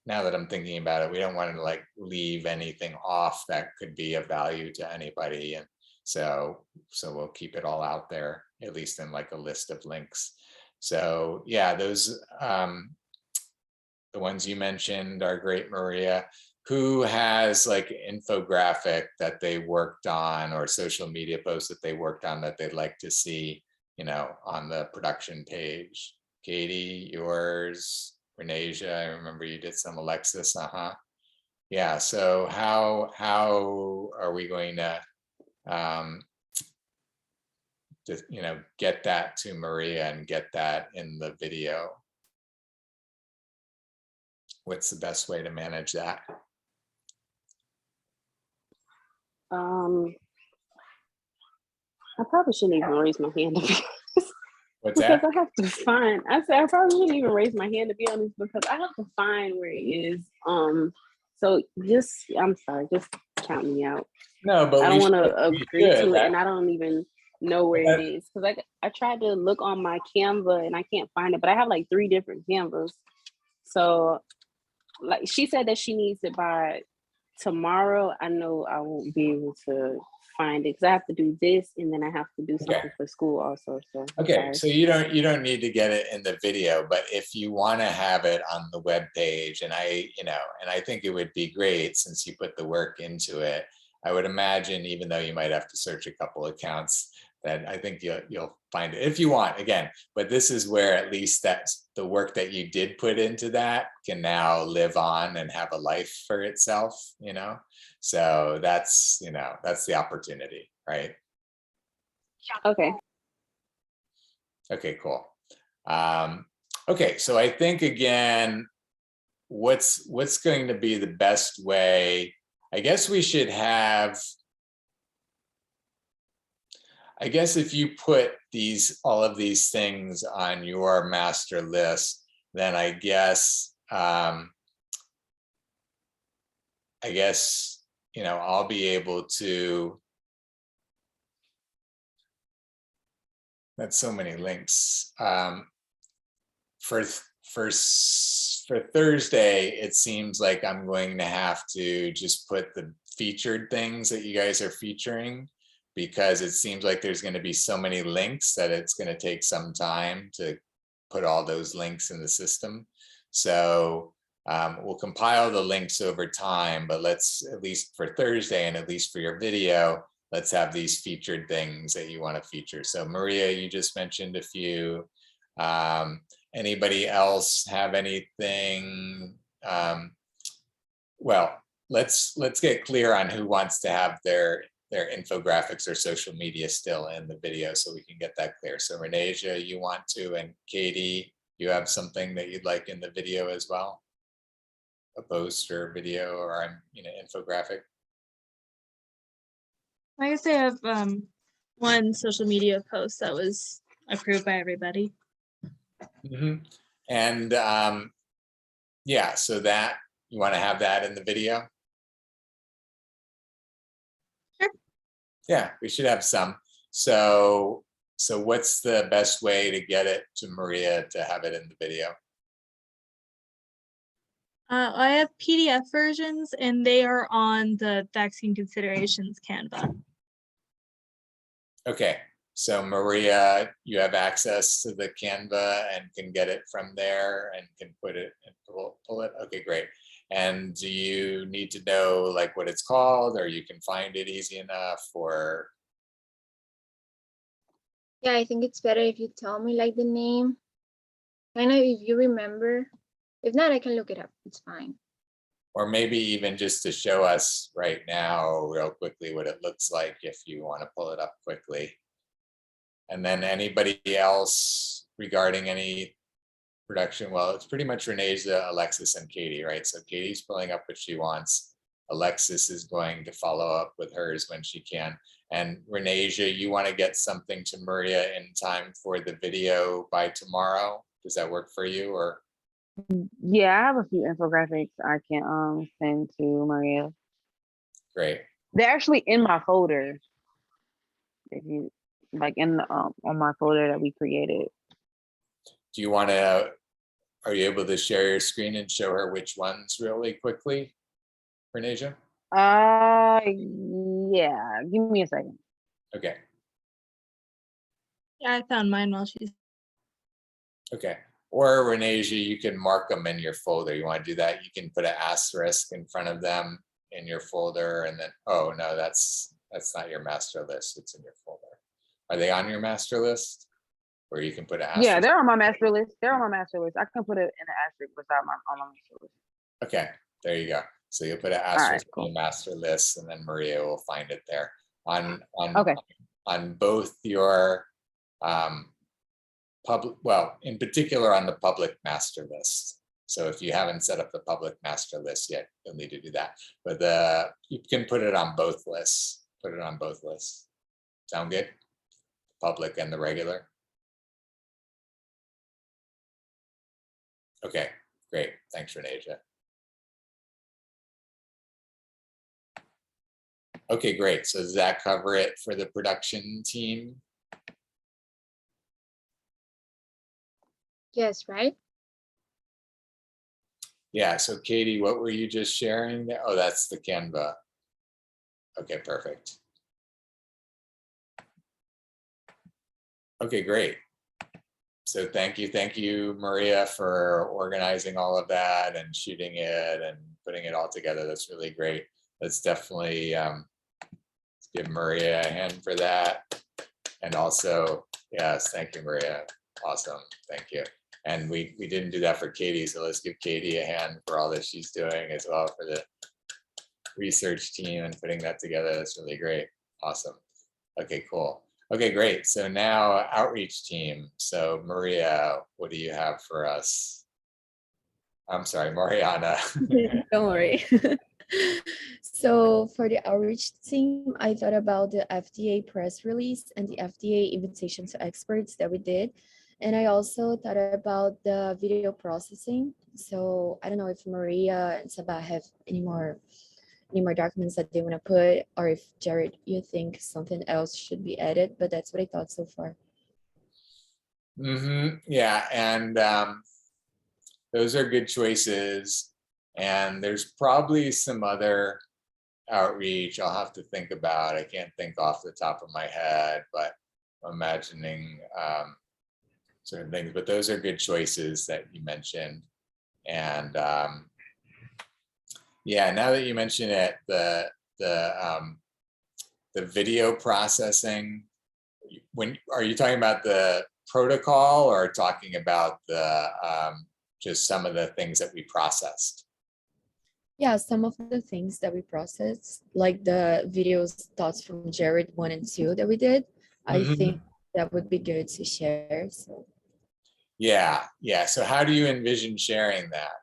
now that I'm thinking about it, we don't want to like leave anything off that could be of value to anybody. And so we'll keep it all out there, at least in like a list of links. So yeah, those, the ones you mentioned are great, Maria. Who has like infographic that they worked on or social media posts that they worked on that they'd like to see you know, on the production page. Katie, yours, Renasia, I remember you did some. Alexis, yeah, so how are we going to you know, get that to Maria and get that in the video? What's the best way to manage that? I probably shouldn't even raise my hand What's because that? I have to find. I said I probably shouldn't even raise my hand to be honest because I have to find where it is. So just I'm sorry, just count me out. No, but I don't we want to should- we agree should. to it, and I don't even know where That- it is because I tried to look on my Canva and I can't find it, but I have like 3 different Canvas. So like she said that she needs it by tomorrow. I know I won't be able to find it because I have to do this and then I have to do something for school also. So Okay, sorry. so you don't need to get it in the video, but if you want to have it on the web page, and I think it would be great since you put the work into it. I would imagine, even though you might have to search a couple accounts, that I think you'll find it if you want again. But this is where at least that's the work that you did put into that can now live on and have a life for itself, you know. So that's, you know, that's the opportunity, right? Okay. Okay, cool. Okay, so I think again, what's going to be the best way? I guess we should have, I guess if you put all of these things on your master list, then I guess, you know, I'll be able to, that's so many links. For Thursday, it seems like I'm going to have to just put the featured things that you guys are featuring, because it seems like there's going to be so many links that it's going to take some time to put all those links in the system. So we'll compile the links over time, but let's, at least for Thursday and at least for your video, let's have these featured things that you want to feature. So Maria, you just mentioned a few. Anybody else have anything? Well, let's get clear on who wants to have their infographics or social media still in the video so we can get that clear. So Renasia, you want to, and Katie, you have something that you'd like in the video as well? A post or video or infographic? I guess I have one social media post that was approved by everybody. Mm-hmm. And yeah, so that you want to have that in the video? Sure. Yeah, we should have some. So what's the best way to get it to Maria to have it in the video? I have PDF versions and they are on the vaccine considerations Canva. Okay, so Maria, you have access to the Canva and can get it from there and can put it and pull it. Okay, great. And do you need to know like what it's called, or you can find it easy enough, or? Yeah, I think it's better if you tell me like the name. Kind of if you remember. If not, I can look it up. It's fine. Or maybe even just to show us right now real quickly what it looks like if you want to pull it up quickly. And then anybody else regarding any production? Well, it's pretty much Renasia, Alexis, and Katie, right? So Katie's pulling up what she wants. Alexis is going to follow up with hers when she can. And Renasia, you want to get something to Maria in time for the video by tomorrow? Does that work for you, or? Yeah, I have a few infographics I can send to Maria. Great. They're actually in my folder. If you like in the, on my folder that we created. Do you want to, are you able to share your screen and show her which ones really quickly, Renasia? Yeah, give me a second. Okay. Yeah, I found mine while she's. Okay. Or Renasia, you can mark them in your folder. You want to do that? You can put an asterisk in front of them in your folder, and then, oh no, that's not your master list. It's in your folder. Are they on your master list? or you can put an Yeah, asterisk. they're on my master list. They're on my master list. I can put it in an asterisk beside on my master list. Okay, there you go. So you'll put an right, asterisk on cool. your master list, and then Maria will find it there Okay. on both your public, well, in particular on the public master list. So if you haven't set up the public master list yet, you'll need to do that. But you can put it on both lists. Put it on both lists. Sound good? Public and the regular. Okay, great. Thanks, Renasia. Okay, great. So does that cover it for the production team? Yes, right? Yeah, so Katie, what were you just sharing there? Oh, that's the Canva. Okay, perfect. Okay, great. So thank you, Maria, for organizing all of that and shooting it and putting it all together. That's really great. Let's definitely let's give Maria a hand for that. And also, yes, thank you, Maria. Awesome, thank you. And we didn't do that for Katie, so let's give Katie a hand for all that she's doing as well for the research team and putting that together. That's really great. Awesome. Okay, cool. Okay, great. So now outreach team. So Maria, what do you have for us? I'm sorry, Mariana. Don't worry. So for the outreach team, I thought about the FDA press release and the FDA invitation to experts that we did. And I also thought about the video processing. So I don't know if Maria and Sabah have any more documents that they want to put, or if Jared, you think something else should be added, but that's what I thought so far. Yeah, and those are good choices. And there's probably some other outreach I'll have to think about. I can't think off the top of my head, but I'm imagining certain things, but those are good choices that you mentioned. And yeah, now that you mention it, the video processing, when are you talking about the protocol or talking about the just some of the things that we processed? Yeah, some of the things that we processed, like the videos thoughts from Jared 1 and 2 that we did, I think that would be good to share. So yeah. So how do you envision sharing that?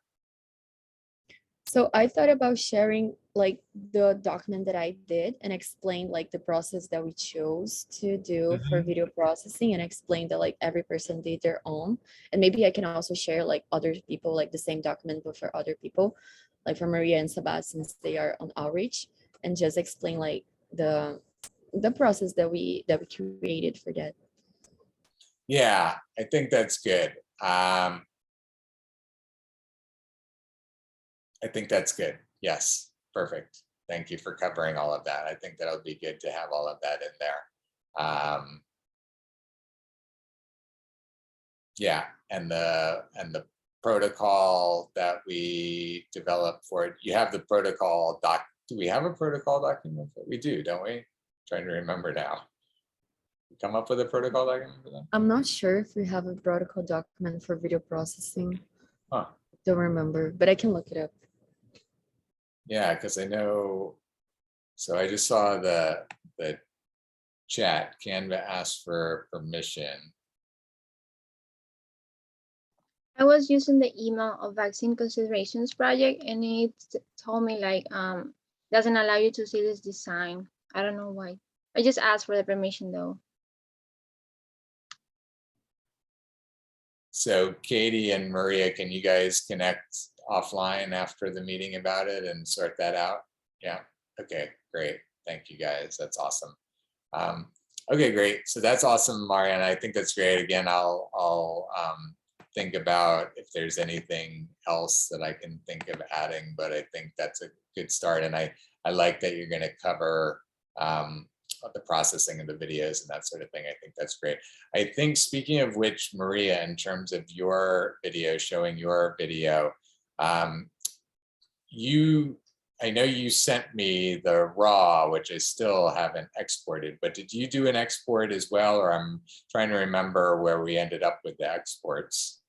So I thought about sharing like the document that I did and explain like the process that we chose to do for video processing, and explain that like every person did their own. And maybe I can also share like other people, like the same document, but for other people, like for Maria and Sabah, since they are on outreach, and just explain like the process that we created for that. Yeah, I think that's good. I think that's good. Yes, perfect. Thank you for covering all of that. I think that'll be good to have all of that in there. Yeah, and the protocol that we developed for it. You have the protocol doc. Do we have a protocol document? We do, don't we? Trying to remember now. We come up with a protocol document for that? I'm not sure if we have a protocol document for video processing. Huh. Don't remember, but I can look it up. Yeah, because I know, so I just saw the chat, Canva asked for permission. I was using the email of Vaccine Considerations Project, and it told me like doesn't allow you to see this design. I don't know why. I just asked for the permission though. So Katie and Maria, can you guys connect offline after the meeting about it and sort that out? Yeah, okay, great. Thank you guys, that's awesome. Okay, great, so that's awesome, Mariana. I think that's great. Again, I'll think about if there's anything else that I can think of adding, but I think that's a good start. And I like that you're gonna cover the processing of the videos and that sort of thing. I think that's great. I think, speaking of which, Maria, in terms of your video, showing your video, you I know you sent me the raw, which I still haven't exported, but did you do an export as well? Or I'm trying to remember where we ended up with the exports.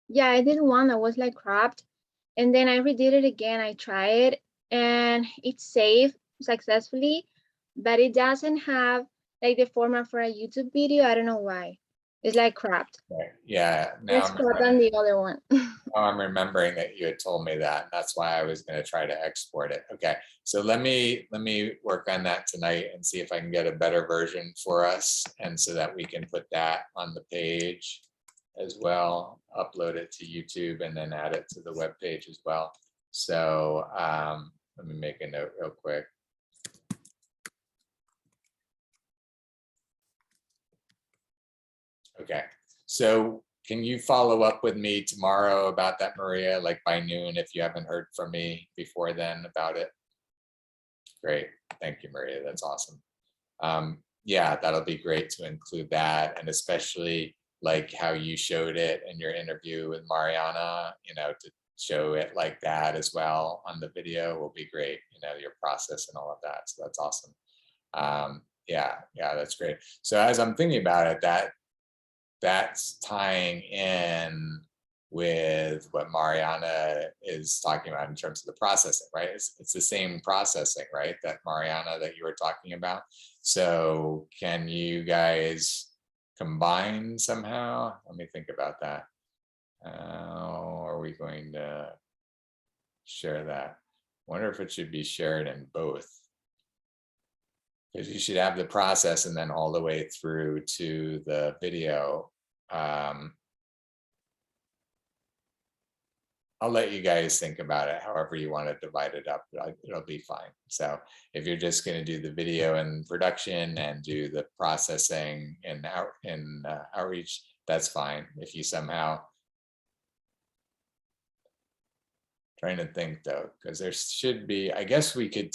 Yeah, I did one that was like cropped, and then I redid it again. I tried, and it's saved successfully, but it doesn't have like the format for a YouTube video. I don't know why. It's like cropped. Right. Yeah, now It's cropped on the other one. I'm remembering that you had told me that. And that's why I was going to try to export it. Okay, so let me work on that tonight and see if I can get a better version for us, and so that we can put that on the page as well, upload it to YouTube, and then add it to the web page as well. So let me make a note real quick. Okay, so can you follow up with me tomorrow about that, Maria, like by noon, if you haven't heard from me before then about it? Great, thank you, Maria, that's awesome. Yeah, that'll be great to include that, and especially like how you showed it in your interview with Mariana, you know, to show it like that as well on the video will be great, you know, your process and all of that, so that's awesome. Yeah, that's great. So as I'm thinking about it, that's tying in with what Mariana is talking about in terms of the processing, right? It's the same processing, right? That Mariana that you were talking about. So can you guys combine somehow? Let me think about that. How are we going to share that? I wonder if it should be shared in both. Because you should have the process and then all the way through to the video. I'll let you guys think about it, however you want to divide it up, it'll be fine. So if you're just going to do the video and production and do the processing in outreach, that's fine. If you somehow, trying to think though, because there should be, I guess we could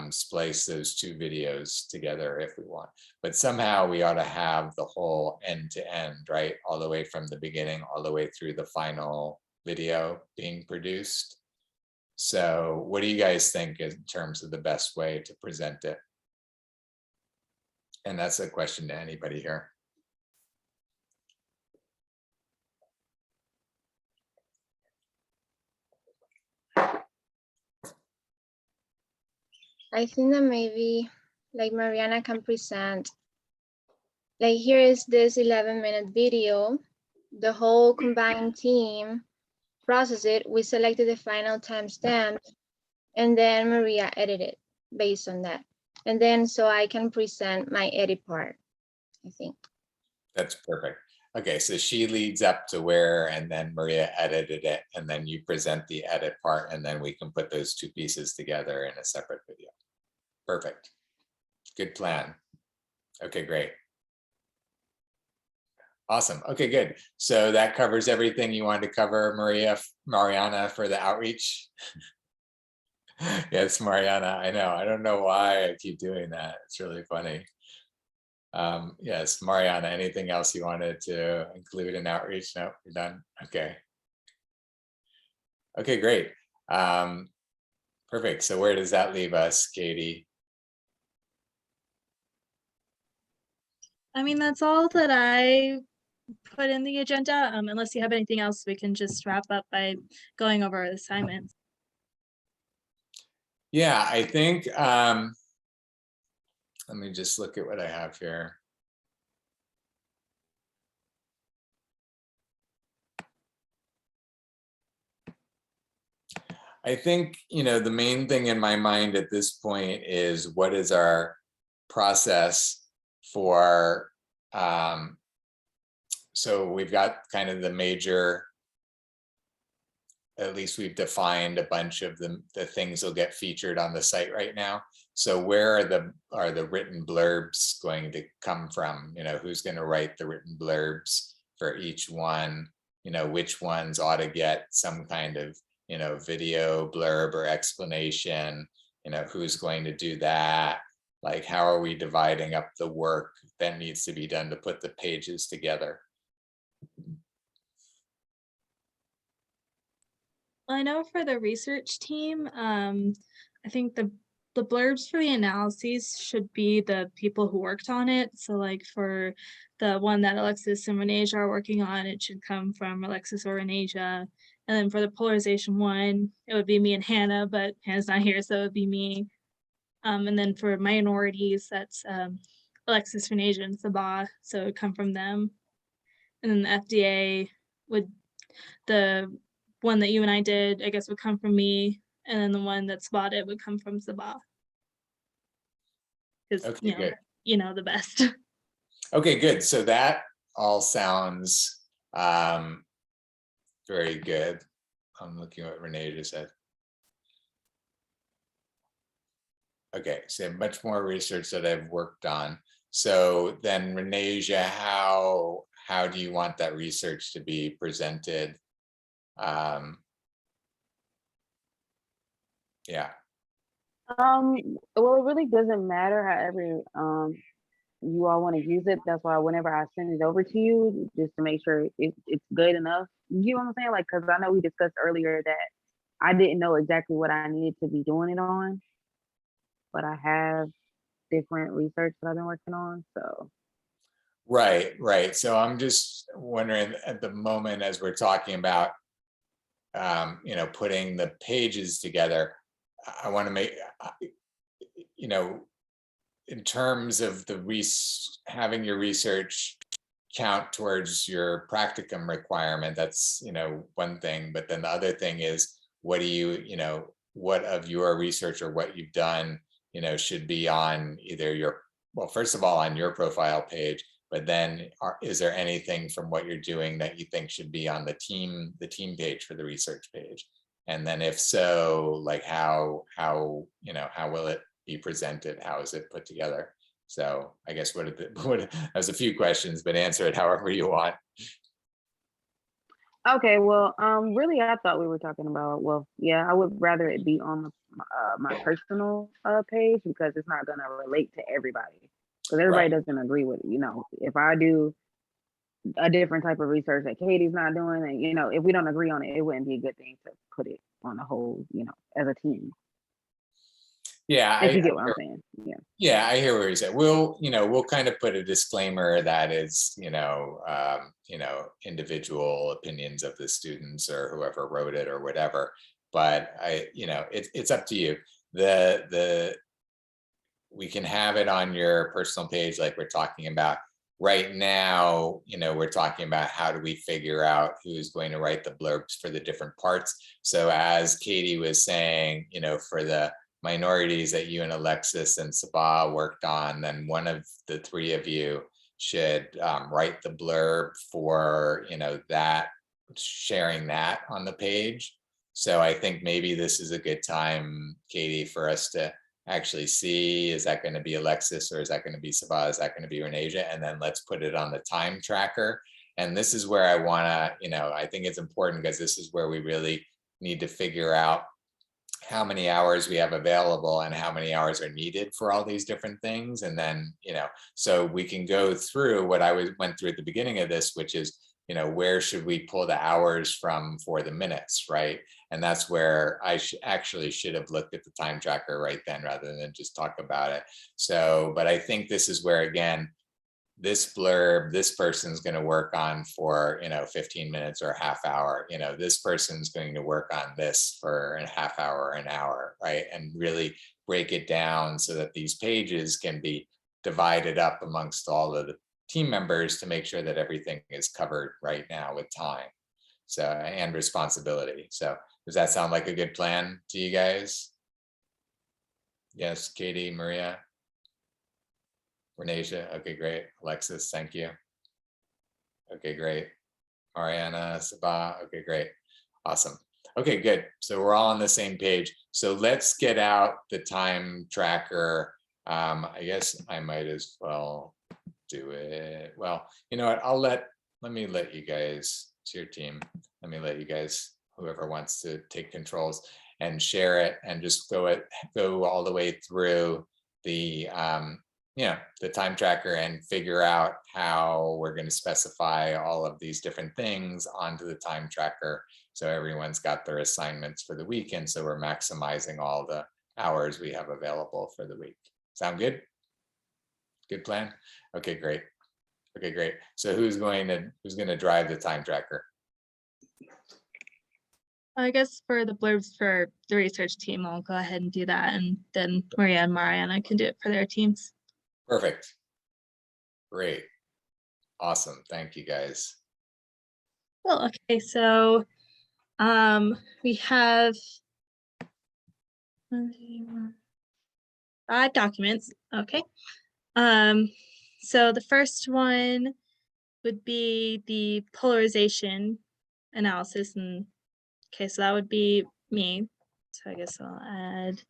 splice those two videos together if we want, but somehow we ought to have the whole end to end, right? All the way from the beginning, all the way through the final video being produced. So what do you guys think in terms of the best way to present it? And that's a question to anybody here. I think that maybe like Mariana can present, like here is this 11-minute video, the whole combined team processed it, we selected the final timestamp, and then Maria edited based on that. And then so I can present my edit part, I think. That's perfect. Okay, so she leads up to where, and then Maria edited it, and then you present the edit part, and then we can put those two pieces together in a separate video. Perfect. Good plan. Okay, great. Awesome. Okay, good. So that covers everything you wanted to cover, Mariana, for the outreach. Yes, Mariana, I know. I don't know why I keep doing that. It's really funny. Yes, Mariana, anything else you wanted to include in outreach? No, you're done. Okay. Okay, great. Perfect. So where does that leave us, Katie? I mean, that's all that I put in the agenda. Unless you have anything else, we can just wrap up by going over our assignments. Yeah, I think, let me just look at what I have here. I think, you know, the main thing in my mind at this point is what is our process for, so we've got kind of the major, at least we've defined a bunch of the things will get featured on the site right now. So where are the written blurbs going to come from? You know, who's going to write the written blurbs for each one? You know, which ones ought to get some kind of, you know, video blurb or explanation? You know, who's going to do that? Like, how are we dividing up the work that needs to be done to put the pages together? I know for the research team, I think the blurbs for the analyses should be the people who worked on it. So like for the one that Alexis and Renasia are working on, it should come from Alexis or Renasia. And then for the polarization one, it would be me and Hannah, but Hannah's not here, so it would be me. And then for minorities, that's Alexis, Renasia, and Sabah, so it would come from them. And then the FDA would, the one that you and I did, I guess, would come from me, and then the one that spotted would come from Sabah. Because Okay, good. you know the best. Okay, good. So that all sounds very good. I'm looking at what Renee just said. Okay, so much more research that I've worked on. So then Renasia, how do you want that research to be presented? Yeah. Well, it really doesn't matter however you all want to use it. That's why whenever I send it over to you, just to make sure it's good enough. You know what I'm saying? Like, because I know we discussed earlier that I didn't know exactly what I needed to be doing it on, but I have different research that I've been working on. So Right. So I'm just wondering at the moment, as we're talking about, putting the pages together, I want to make, in terms of the having your research count towards your practicum requirement, that's, one thing, but then the other thing is, what do what of your research or what you've done, should be on either your, well, first of all, on your profile page, but then is there anything from what you're doing that you think should be on the team page for the research page? And then if so, like how will it be presented? How is it put together? So I guess that was a few questions, but answer it however you want. okay, well, really, I thought we were talking about. Well, yeah, I would rather it be on my personal page because it's not gonna relate to everybody. Because everybody doesn't agree with it. If I do a different type of research that Katie's not doing, and if we don't agree on it, it wouldn't be a good thing to put it on the whole, as a team. Yeah, if you get what I'm saying. Yeah, I hear what you're saying. We'll kind of put a disclaimer that is, individual opinions of the students or whoever wrote it or whatever. But it's up to you. We can have it on your personal page, like we're talking about right now. We're talking about how do we figure out who's going to write the blurbs for the different parts. So as Katie was saying, for the minorities that you and Alexis and Sabah worked on, then one of the three of you should write the blurb for, that, sharing that on the page. So I think maybe this is a good time, Katie, for us to actually see, is that going to be Alexis or is that going to be Sabah? Is that going to be Renasia? And then let's put it on the time tracker. And this is where I want to, I think it's important because this is where we really need to figure out how many hours we have available and how many hours are needed for all these different things. And then, so we can go through what I went through at the beginning of this, which is, where should we pull the hours from for the minutes, right? And that's where I actually should have looked at the time tracker right then rather than just talk about it. So, but I think this is where, again, this blurb, this person's going to work on for, 15 minutes or a half hour, this person's going to work on this for a half hour, an hour, right? And really break it down so that these pages can be divided up amongst all of the team members to make sure that everything is covered right now with time. So, and responsibility. So does that sound like a good plan to you guys? Yes, Katie, Maria? Renasia, okay, great. Alexis, thank you. Okay, great. Mariana, Sabah, okay, great. Awesome. Okay, good. So we're all on the same page. So let's get out the time tracker. I guess I might as well do it. Well, you know what? Let me let you guys, it's your team. Let me let you guys, whoever wants to take controls and share it and just go all the way through the the time tracker and figure out how we're going to specify all of these different things onto the time tracker. So everyone's got their assignments for the week. And so we're maximizing all the hours we have available for the week. Sound good? Good plan? Okay, great. Okay, great. So who's going to drive the time tracker? I guess for the blurbs for the research team, I'll go ahead and do that. And then Maria and Mariana can do it for their teams. Perfect. Great. Awesome. Thank you guys. Well, okay, so we have 5 documents. Okay. So the first one would be the polarization analysis, and okay, so that would be me. So I guess I'll add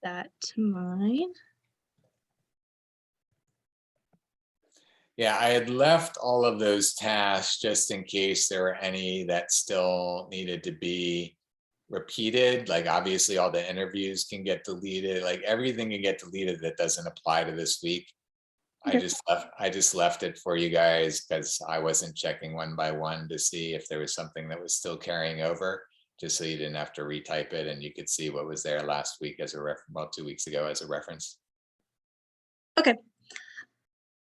that to mine. Yeah, I had left all of those tasks just in case there were any that still needed to be repeated. Like obviously all the interviews can get deleted, like everything can get deleted that doesn't apply to this week. Okay. I just left it for you guys because I wasn't checking one by one to see if there was something that was still carrying over, just so you didn't have to retype it and you could see what was there last week as a well, 2 weeks ago as a reference. Okay.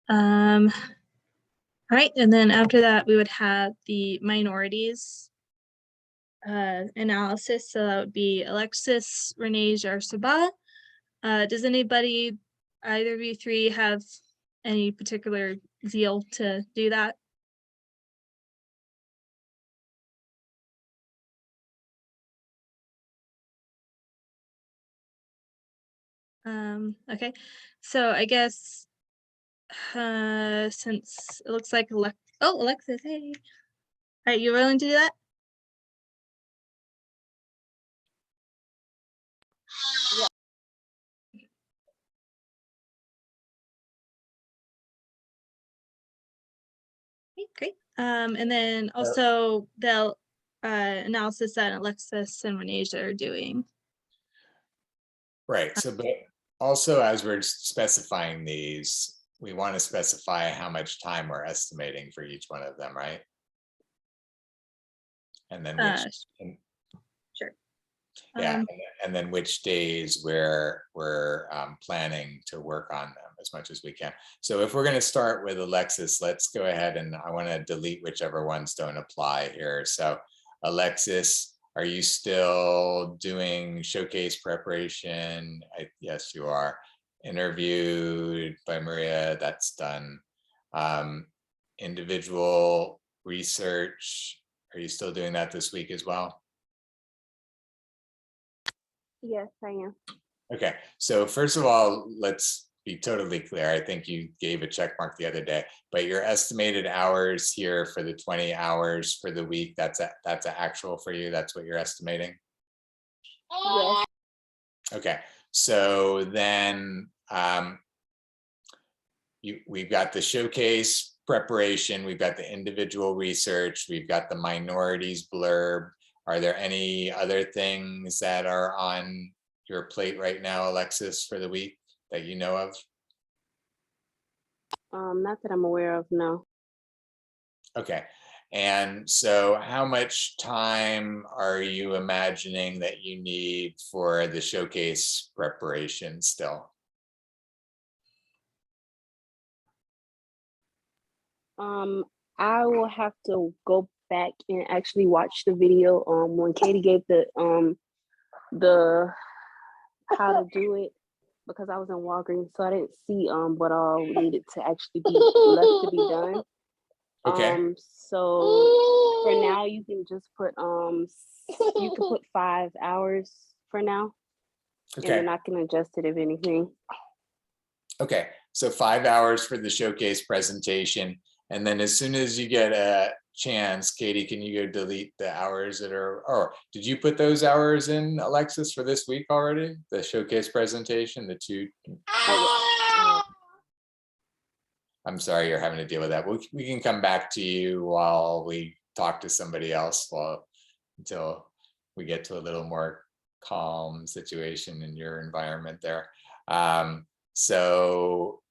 All right, and then after that, we would have the minorities analysis. So that would be Alexis, Renesia, or Sabah. Does anybody, either of you 3, have any particular zeal to do that? Okay, so I guess since it looks like Alexis, hey. All right, you willing to do that? Okay, great. And then also the analysis that Alexis and Renesia are doing. Right. So, but also as we're specifying these, we want to specify how much time we're estimating for each one of them, right? And then Sure. yeah, and then which days we're planning to work on them as much as we can. So if we're going to start with Alexis, let's go ahead and I want to delete whichever ones don't apply here. So Alexis, are you still doing showcase preparation? Yes, you are. Interviewed by Maria, that's done. Individual research, are you still doing that this week as well? Yes, I am. Okay, so first of all, let's be totally clear. I think you gave a check mark the other day, but your estimated hours here for the 20 hours for the week, that's an actual for you. That's what you're estimating. Yes. Okay, so then we've got the showcase preparation, we've got the individual research, we've got the minorities blurb. Are there any other things that are on your plate right now, Alexis, for the week that you know of? Not that I'm aware of, no. Okay, and so how much time are you imagining that you need for the showcase preparation still? I will have to go back and actually watch the video when Katie gave the how to do it, because I was in Walgreens, so I didn't see what all needed to actually be left to be done. Okay. So for now you can just put 5 hours for now. Okay. And then I can adjust it if anything. Okay, so 5 hours for the showcase presentation. And then as soon as you get a chance, Katie, can you go delete the hours that are, or did you put those hours in, Alexis, for this week already? The showcase presentation, the 2? I'm sorry you're having to deal with that. We can come back to you while we talk to somebody else until we get to a little more calm situation in your environment there. So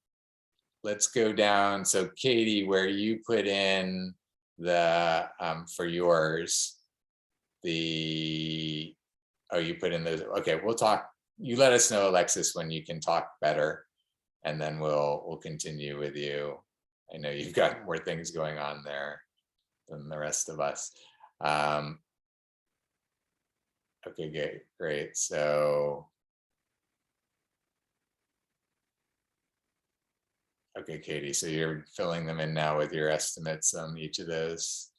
let's go down. So Katie, where you put in the, for yours, the, oh, you put in those, okay, we'll talk, you let us know, Alexis, when you can talk better, and then we'll continue with you. I know you've got more things going on there than the rest of us. Okay, great. So, okay, Katie, so you're filling them in now with your estimates on each of those.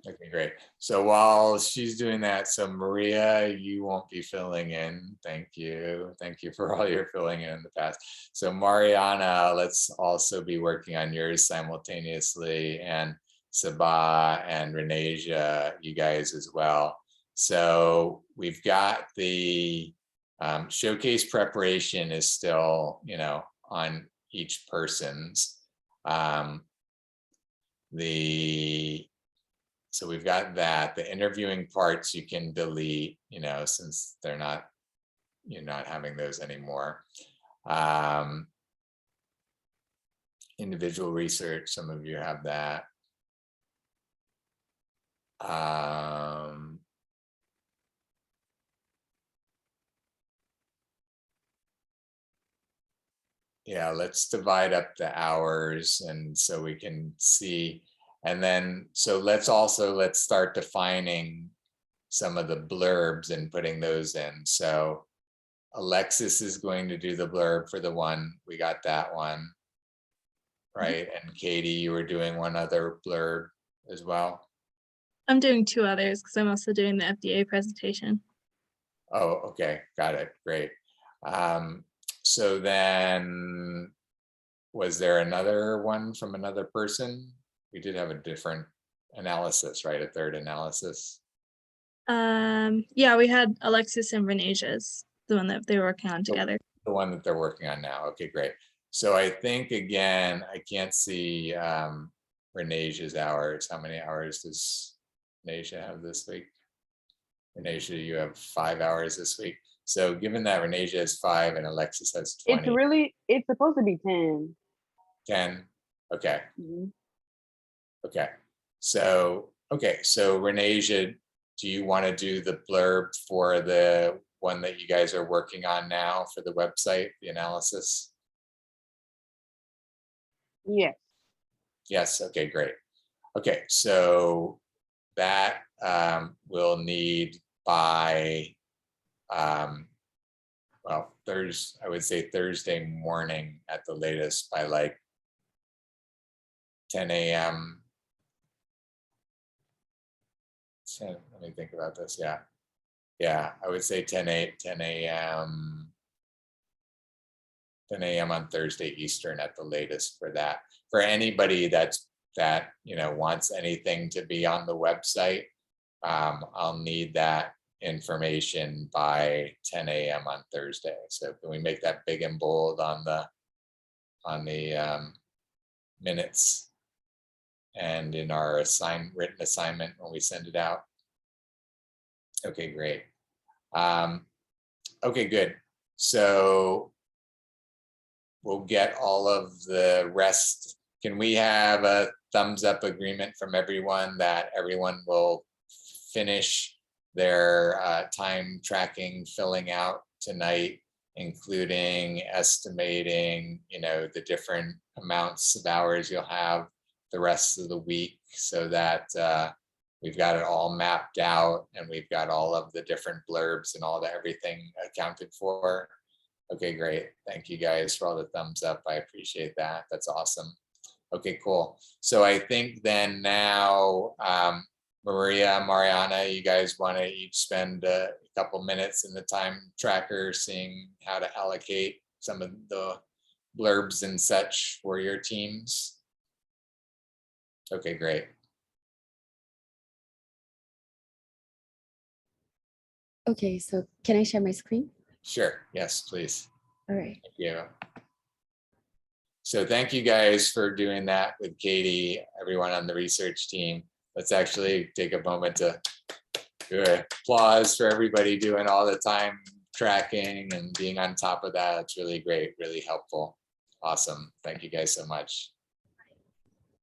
Okay, great. So while she's doing that, so Maria, you won't be filling in. Thank you. Thank you for all your filling in the past. So Mariana, let's also be working on yours simultaneously, and Sabah and Renasia, you guys as well. So we've got the showcase preparation is still, on each person's. So we've got that. The interviewing parts you can delete, since you're not having those anymore. Individual research, some of you have that. Yeah, let's divide up the hours, and so we can see. And then, so let's start defining some of the blurbs and putting those in. So Alexis is going to do the blurb for the one, we got that one, right? And Katie, you were doing one other blurb as well? I'm doing 2 others because I'm also doing the FDA presentation. Oh, okay, got it, great. So then, was there another one from another person? We did have a different analysis, right? A third analysis. Yeah, we had Alexis and Renasia's, the one that they were working on together. The one that they're working on now. Okay, great. So I think, again, I can't see Renasia's hours. How many hours does Renasia have this week? Renasia, you have 5 hours this week. So given that Renasia has 5 and Alexis has 20. It's supposed to be 10. 10, okay. Mm-hmm. Okay, so Renasia, do you want to do the blurb for the one that you guys are working on now for the website, the analysis? Yes. Yes, okay, great. Okay, so that we'll need by, well, I would say Thursday morning at the latest, by like 10 a.m. Let me think about this. Yeah, I would say 10 a.m. on Thursday Eastern at the latest for that. For anybody that wants anything to be on the website, I'll need that information by 10 a.m. on Thursday. So can we make that big and bold on the minutes and in our written assignment when we send it out? Okay, great. Okay, good. So we'll get all of the rest. Can we have a thumbs up agreement from everyone that everyone will finish their time tracking, filling out tonight, including estimating, the different amounts of hours you'll have the rest of the week, so that we've got it all mapped out and we've got all of the different blurbs and everything accounted for? Okay, great. Thank you guys for all the thumbs up. I appreciate that. That's awesome. Okay, cool. So I think then now, Maria, Mariana, you guys want to each spend a couple minutes in the time tracker, seeing how to allocate some of the blurbs and such for your teams? Okay, great. Okay, so can I share my screen? Sure, yes, please. All right. Thank you. So thank you guys for doing that with Katie, everyone on the research team. let's actually take a moment to do an applause for everybody doing all the time tracking and being on top of that. It's really great, really helpful. Awesome. Thank you guys so much.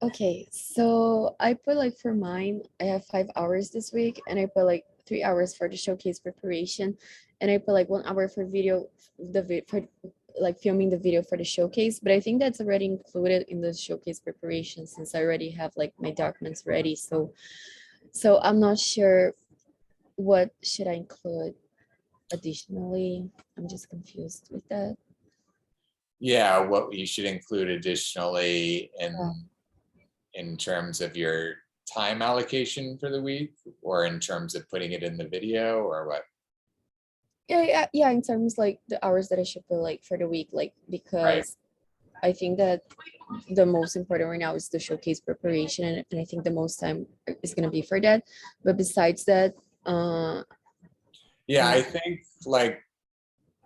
Okay, so I put like for mine, I have 5 hours this week, and I put like 3 hours for the showcase preparation, and I put like 1 hour for video, for like filming the video for the showcase. But I think that's already included in the showcase preparation since I already have like my documents ready. So I'm not sure what should I include additionally. I'm just confused with that. Yeah, what you should include additionally Yeah. in terms of your time allocation for the week, or in terms of putting it in the video, or what? Yeah, in terms like the hours that I should put like for the week, like because I think that the most important right now is the showcase preparation, and I think the most time is gonna be for that. But besides that, Yeah, I think like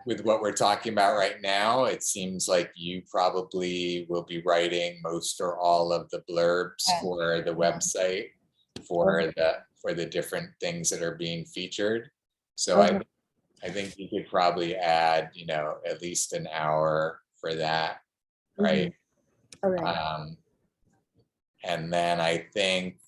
with what we're talking about right now, it seems like you probably will be writing most or all of the blurbs for the website for the different things that are being featured. So I think you could probably add, you know, at least an hour for that, right? all right. And then I think,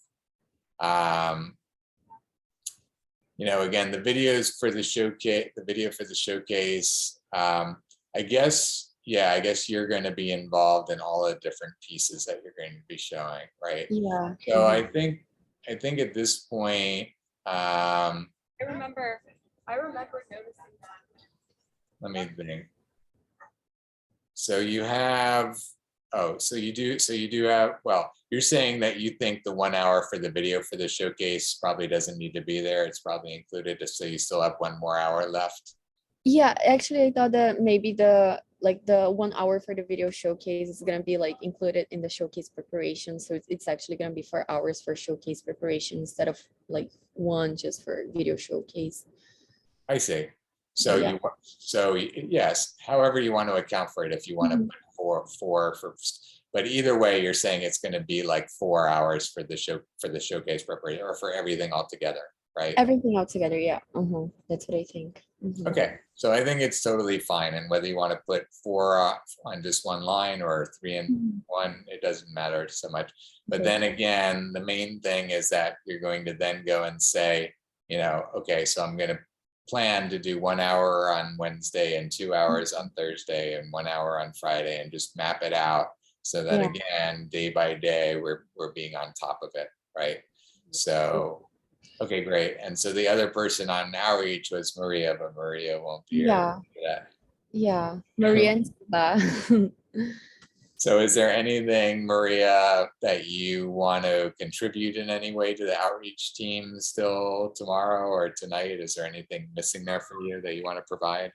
you know, again, the videos for the showcase, the video for the showcase, I guess, yeah, I guess you're going to be involved in all the different pieces that you're going to be showing, right? Yeah. So I think at this point, I remember noticing that. let me think. So you have, oh, so you do have, well, you're saying that you think the 1 hour for the video for the showcase probably doesn't need to be there. It's probably included, just so you still have 1 more hour left. Yeah, actually, I thought that maybe the 1 hour for the video showcase is gonna be like included in the showcase preparation. So it's actually gonna be 4 hours for showcase preparation instead of like 1 just for video showcase. I see. So Yeah. yes, however you want to account for it, if you want to put four for, but either way, you're saying it's going to be like 4 hours for the showcase preparation, or for everything all together, right? Everything all together, yeah. That's what I think. Okay, so I think it's totally fine, and whether you want to put 4 on just 1 line or 3 in 1, it doesn't matter so much. But Okay. then again, the main thing is that you're going to then go and say, you know, okay, so I'm going to plan to do 1 hour on Wednesday and 2 hours on Thursday and 1 hour on Friday, and just map it out so that Yeah. again, day by day, we're being on top of it, right? So, okay, great. And so the other person on outreach was Maria, but Maria won't be here Yeah. for that. Yeah, Maria and Siba. So is there anything, Maria, that you want to contribute in any way to the outreach team still tomorrow or tonight? Is there anything missing there for you that you want to provide?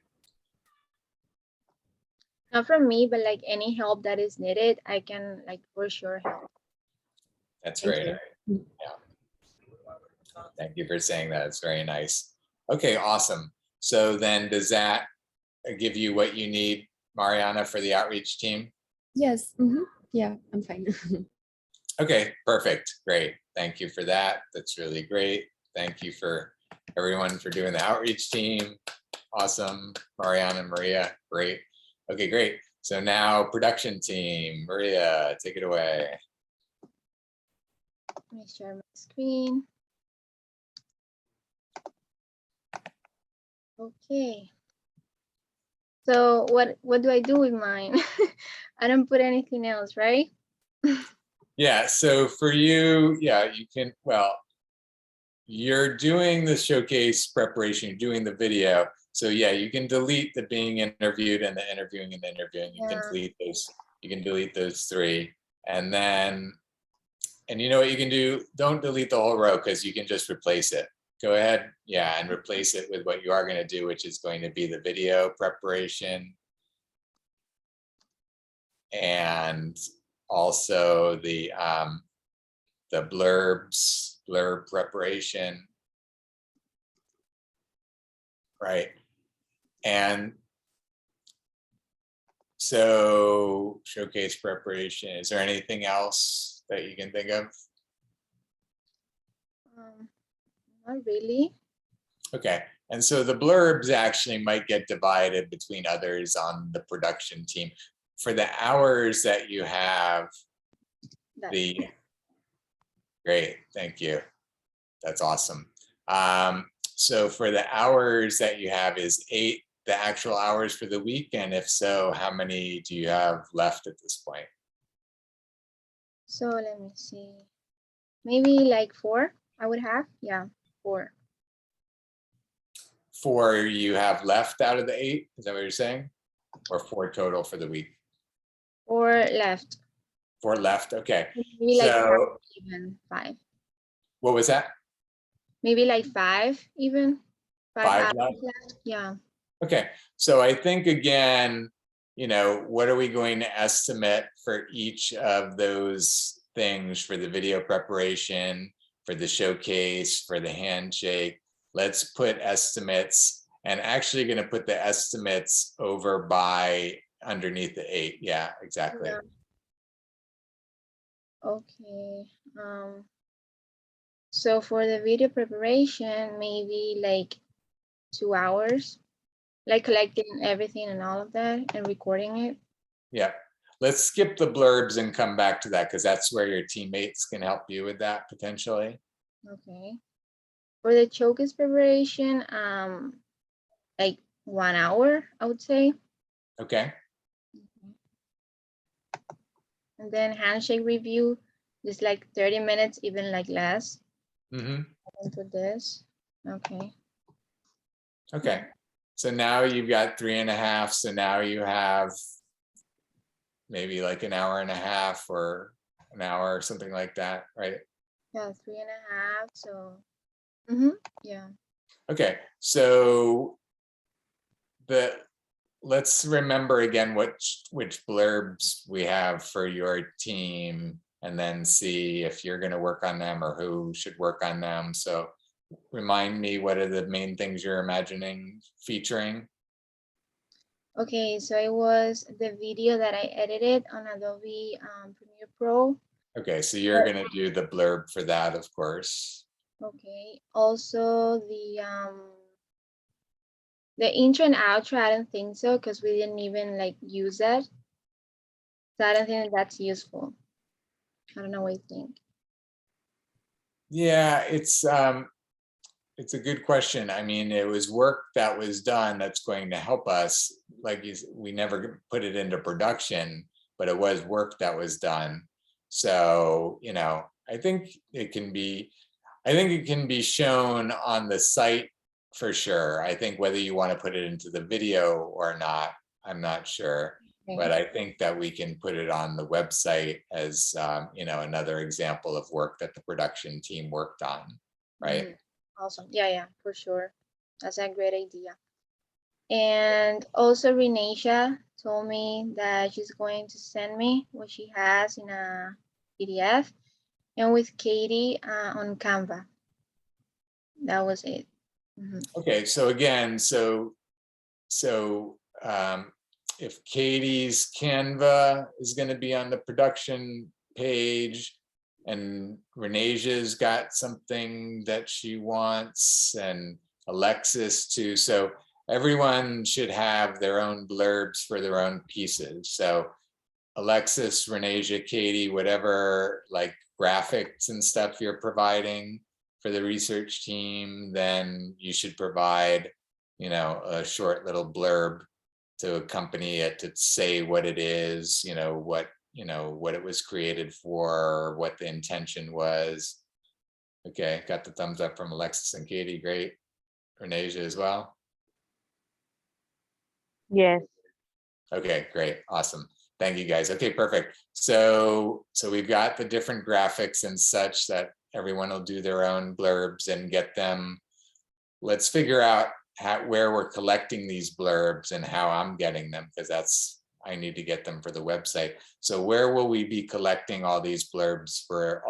Not from me, but like any help that is needed, I can like for sure help. That's Thank great. you. Yeah. Thank you for saying that. It's very nice. Okay, awesome. So then does that give you what you need, Mariana, for the outreach team? Yes. Yeah, I'm fine. Okay, perfect. Great. Thank you for that. That's really great. Thank you for everyone for doing the outreach team. Awesome. Mariana and Maria, great. Okay, great. So now production team, Maria, take it away. Let me share my screen. Okay. So what do I do with mine? I don't put anything else, right? Yeah, so for you, yeah, you can, well, you're doing the showcase preparation, you're doing the video. So yeah, you can delete the being interviewed and the interviewing and the interviewing. You can delete those, you can delete those 3. And then, and you know what you can do? Don't delete the whole row, because you can just replace it. Go ahead, yeah, and replace it with what you are going to do, which is going to be the video preparation and also the blurb preparation, right? And so showcase preparation, is there anything else that you can think of? Not really. Okay, and so the blurbs actually might get divided between others on the production team. For the hours that you have, That, great, thank you. That's awesome. So for the hours that you have, is 8 the actual hours for the week? And if so, how many do you have left at this point? so let me see. Maybe like 4 I would have. Yeah, 4. 4 you have left out of the 8? Is that what you're saying? Or 4 total for the week? 4 left. 4 left, okay. Maybe like 5, So even 5. what was that? Maybe like 5 even. 5 5 hours left? left. Yeah. Okay, so I think again, you know, what are we going to estimate for each of those things, for the video preparation, for the showcase, for the handshake? Let's put estimates, and actually going to put the estimates over by underneath the 8. Yeah, exactly. Yeah. Okay. So for the video preparation, maybe like 2 hours, like collecting everything and all of that and recording it. Yeah, let's skip the blurbs and come back to that, because that's where your teammates can help you with that potentially. Okay. For the showcase preparation, like 1 hour, I would say. Okay, And then handshake review, just like 30 minutes, even like less. mm-hmm. Into this. Okay. Okay, so now you've got 3.5, so now you have maybe like an hour and a half or an hour or something like that, right? Yeah, 3.5. So, yeah. Okay, so let's remember again which blurbs we have for your team, and then see if you're going to work on them or who should work on them. So remind me, what are the main things you're imagining featuring? Okay, so it was the video that I edited on Adobe Premiere Pro. Okay, so you're going to do the blurb for that, of course. Okay, also the intro and outro, I don't think so, because we didn't even like use that. So I don't think that's useful. I don't know what you think. Yeah, it's a good question. I mean, it was work that was done that's going to help us. Like we never put it into production, but it was work that was done. So, you know, I think it can be shown on the site for sure. I think whether you want to put it into the video or not, I'm not sure. Okay. But I think that we can put it on the website as, you know, another example of work that the production team worked on, right? Awesome. Yeah, for sure. That's a great idea. And also Renasia told me that she's going to send me what she has in a PDF, and with Katie on Canva. That was it. Okay, so again, if Katie's Canva is going to be on the production page, and Renasia's got something that she wants, and Alexis too, so everyone should have their own blurbs for their own pieces. So Alexis, Renasia, Katie, whatever like graphics and stuff you're providing for the research team, then you should provide, you know, a short little blurb to accompany it, to say what it is, you know, what it was created for, what the intention was. Okay, got the thumbs up from Alexis and Katie. Great. Renasia as well. Yes. Okay, great. Awesome. Thank you guys. Okay, perfect. So we've got the different graphics and such that everyone will do their own blurbs and get them. Let's figure out where we're collecting these blurbs and how I'm getting them, because I need to get them for the website. So where will we be collecting all these blurbs for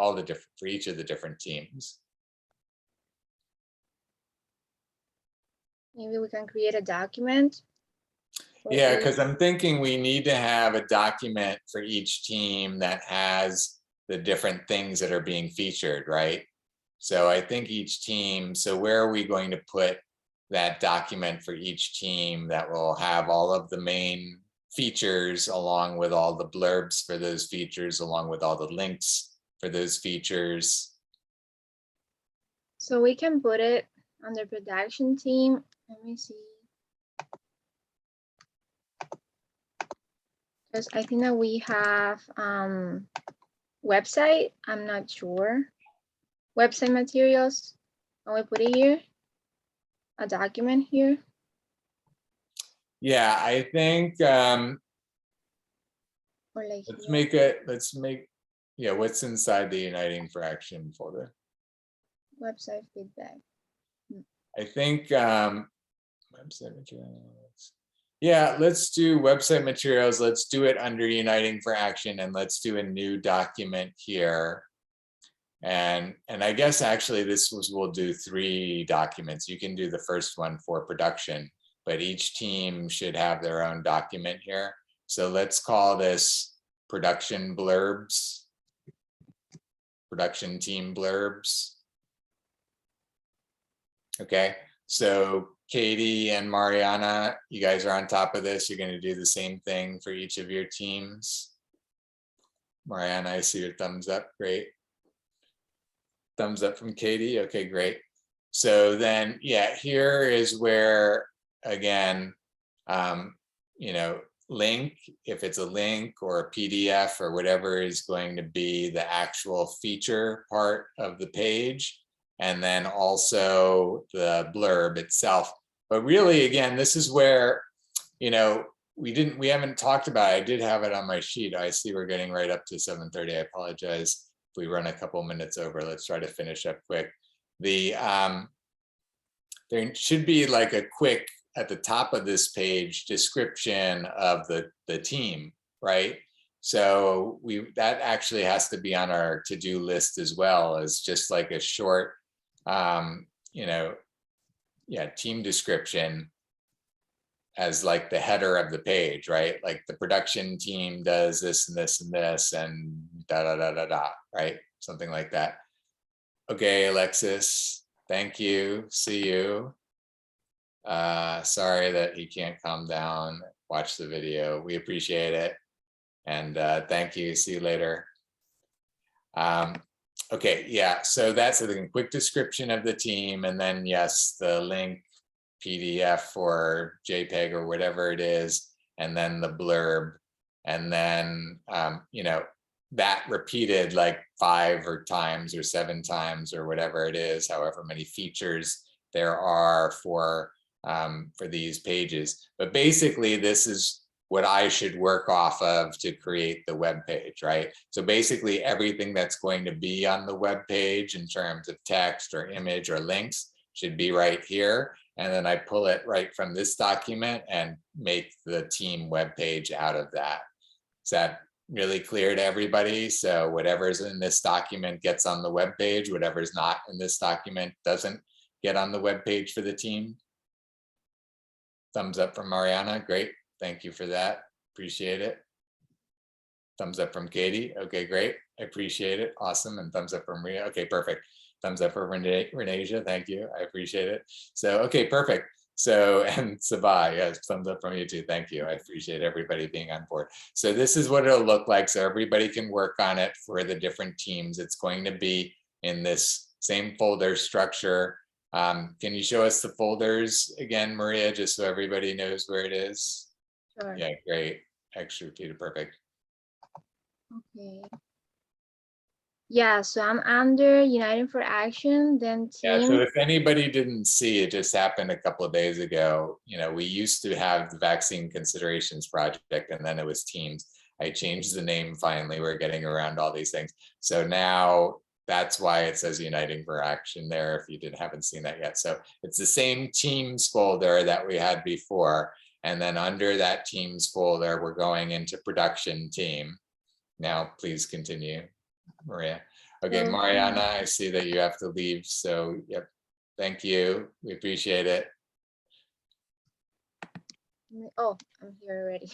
each of the different teams? Maybe we can create a document. Yeah, because I'm thinking we need to have a document for each team that has the different things that are being featured, right? So I think each team, so where are we going to put that document for each team that will have all of the main features along with all the blurbs for those features, along with all the links for those features? So we can put it on the production team. Let me see. Because I think that we have website, I'm not sure. Website materials, can we put it here? A document here? Yeah, I think Or like let's make, yeah, what's inside the Uniting for Action folder? website feedback. I think website materials. Yeah, let's do website materials. Let's do it under Uniting for Action, and let's do a new document here. And I guess actually we'll do 3 documents. You can do the first one for production, but each team should have their own document here. So let's call this production blurbs, production team blurbs. Okay, so Katie and Mariana, you guys are on top of this. You're going to do the same thing for each of your teams. Mariana, I see your thumbs up. Great. Thumbs up from Katie. Okay, great. So then, yeah, here is where, again, you know, link, if it's a link or a PDF or whatever is going to be the actual feature part of the page, and then also the blurb itself. But really, again, this is where, you know, we haven't talked about it. I did have it on my sheet. I see we're getting right up to 7:30. I apologize if we run a couple minutes over. Let's try to finish up quick. There should be like a quick, at the top of this page, description of the team, right? So that actually has to be on our to-do list as well, as just like a short, you know, yeah, team description as like the header of the page, right? Like the production team does this and this and this and da da da da da, right? Something like that. Okay, Alexis, thank you. See you. Sorry that he can't calm down, watch the video. We appreciate it. And thank you. See you later. Okay, yeah, so that's a quick description of the team. And then yes, the link, PDF or JPEG or whatever it is, and then the blurb. And then, you know, that repeated like 5 or times or 7 times or whatever it is, however many features there are for these pages. But basically, this is what I should work off of to create the web page, right? So basically everything that's going to be on the web page in terms of text or image or links should be right here. And then I pull it right from this document and make the team web page out of that. Is that really clear to everybody? So whatever's in this document gets on the web page, whatever's not in this document doesn't get on the web page for the team. Thumbs up from Mariana, great. Thank you for that, appreciate it. Thumbs up from Katie, okay, great, I appreciate it, awesome. And thumbs up from Maria, okay, perfect. Thumbs up for Renasia, thank you, I appreciate it. So, okay, perfect. So, and Sabah, yes, thumbs up from you too, thank you. I appreciate everybody being on board. So this is what it'll look like, so everybody can work on it for the different teams. It's going to be in this same folder structure. Can you show us the folders again, Maria, just so everybody knows where it is? Sure. Yeah, great. Executed, perfect. Okay. Yeah, so I'm under Uniting for Action, then Yeah, team. so if anybody didn't see, it just happened a couple of days ago. You know, we used to have the Vaccine Considerations Project, and then it was teams. I changed the name finally. We're getting around all these things. So now that's why it says Uniting for Action there, if you haven't seen that yet. So it's the same teams folder that we had before. And then under that teams folder, we're going into production team. Now, please continue, Maria. Okay, Mariana, I see that you have to leave. So, yep, thank you. We appreciate it. Oh, I'm here already.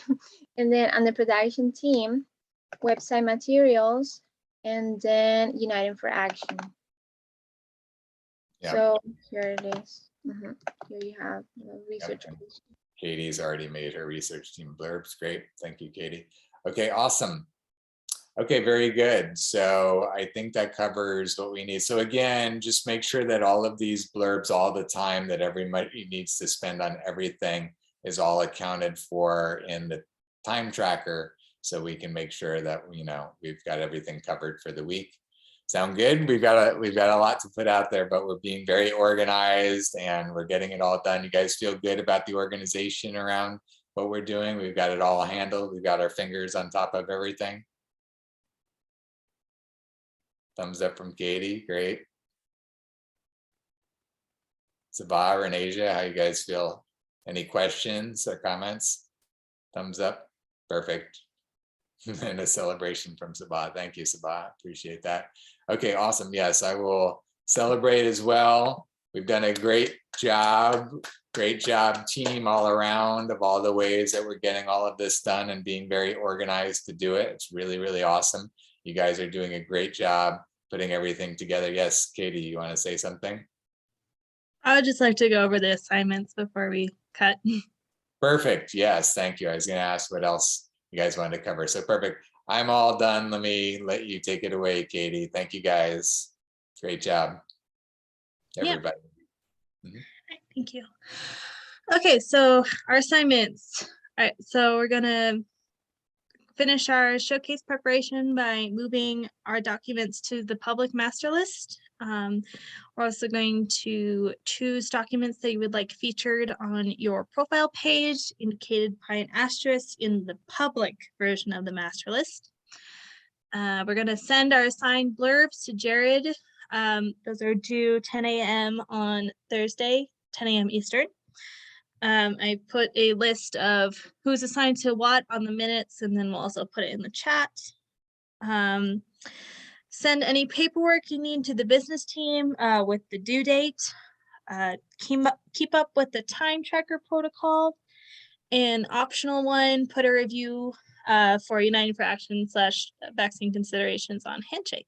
And then on the production team, website materials, and then Uniting for Action. Yeah. So here it is. Here you have the research. and Katie's already made her research team blurbs. Great. Thank you, Katie. Okay, awesome. Okay, very good. So I think that covers what we need. So again, just make sure that all of these blurbs, all the time that everybody needs to spend on everything is all accounted for in the time tracker, so we can make sure that, you know, we've got everything covered for the week. Sound good? We've got a lot to put out there, but we're being very organized and we're getting it all done. You guys feel good about the organization around what we're doing? We've got it all handled. We've got our fingers on top of everything. Thumbs up from Katie, great. Sabah, Renasia, how you guys feel? Any questions or comments? Thumbs up, perfect. And a celebration from Sabah. Thank you, Sabah, appreciate that. Okay, awesome, yes, I will celebrate as well. We've done a great job team all around of all the ways that we're getting all of this done and being very organized to do it. It's really, really awesome. You guys are doing a great job putting everything together. Yes, Katie, you want to say something? I would just like to go over the assignments before we cut. Perfect. Yes, thank you. I was going to ask what else you guys wanted to cover. So perfect. I'm all done. Let me let you take it away, Katie. Thank you guys. Great job, Yeah. everybody. Thank you. Okay, so our assignments. All right, so we're gonna finish our showcase preparation by moving our documents to the public master list. We're also going to choose documents that you would like featured on your profile page, indicated by an asterisk in the public version of the master list. We're going to send our assigned blurbs to Jared. Those are due 10 a.m. on Thursday, 10 a.m. Eastern. I put a list of who's assigned to what on the minutes, and then we'll also put it in the chat. Send any paperwork you need to the business team with the due date. Keep up with the time tracker protocol. And optional one, put a review for Uniting for Action / vaccine considerations on Handshake.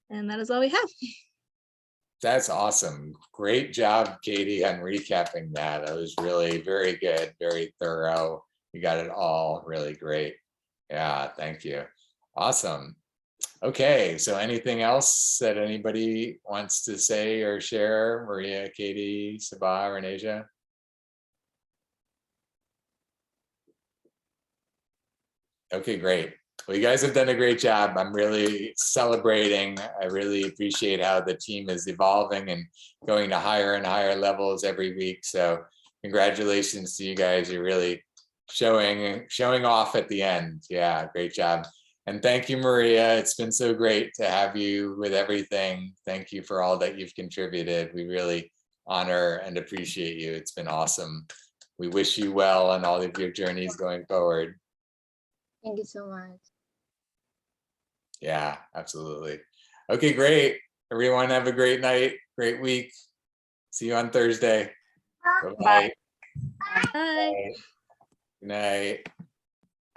And that is all we have. That's awesome. Great job, Katie, on recapping that. That was really very good, very thorough. You got it all really great. Yeah, thank you. Awesome. Okay, so anything else that anybody wants to say or share? Maria, Katie, Sabah, Renasia? Okay, great. Well, you guys have done a great job. I'm really celebrating. I really appreciate how the team is evolving and going to higher and higher levels every week. So congratulations to you guys. You're really showing off at the end. Yeah, great job. And thank you, Maria. It's been so great to have you with everything. Thank you for all that you've contributed. We really honor and appreciate you. It's been awesome. We wish you well on all of your journeys going forward. Thank you so much. Yeah, absolutely. Okay, great. Everyone have a great night, great week. See you on Thursday. Bye-bye. Bye. Good night.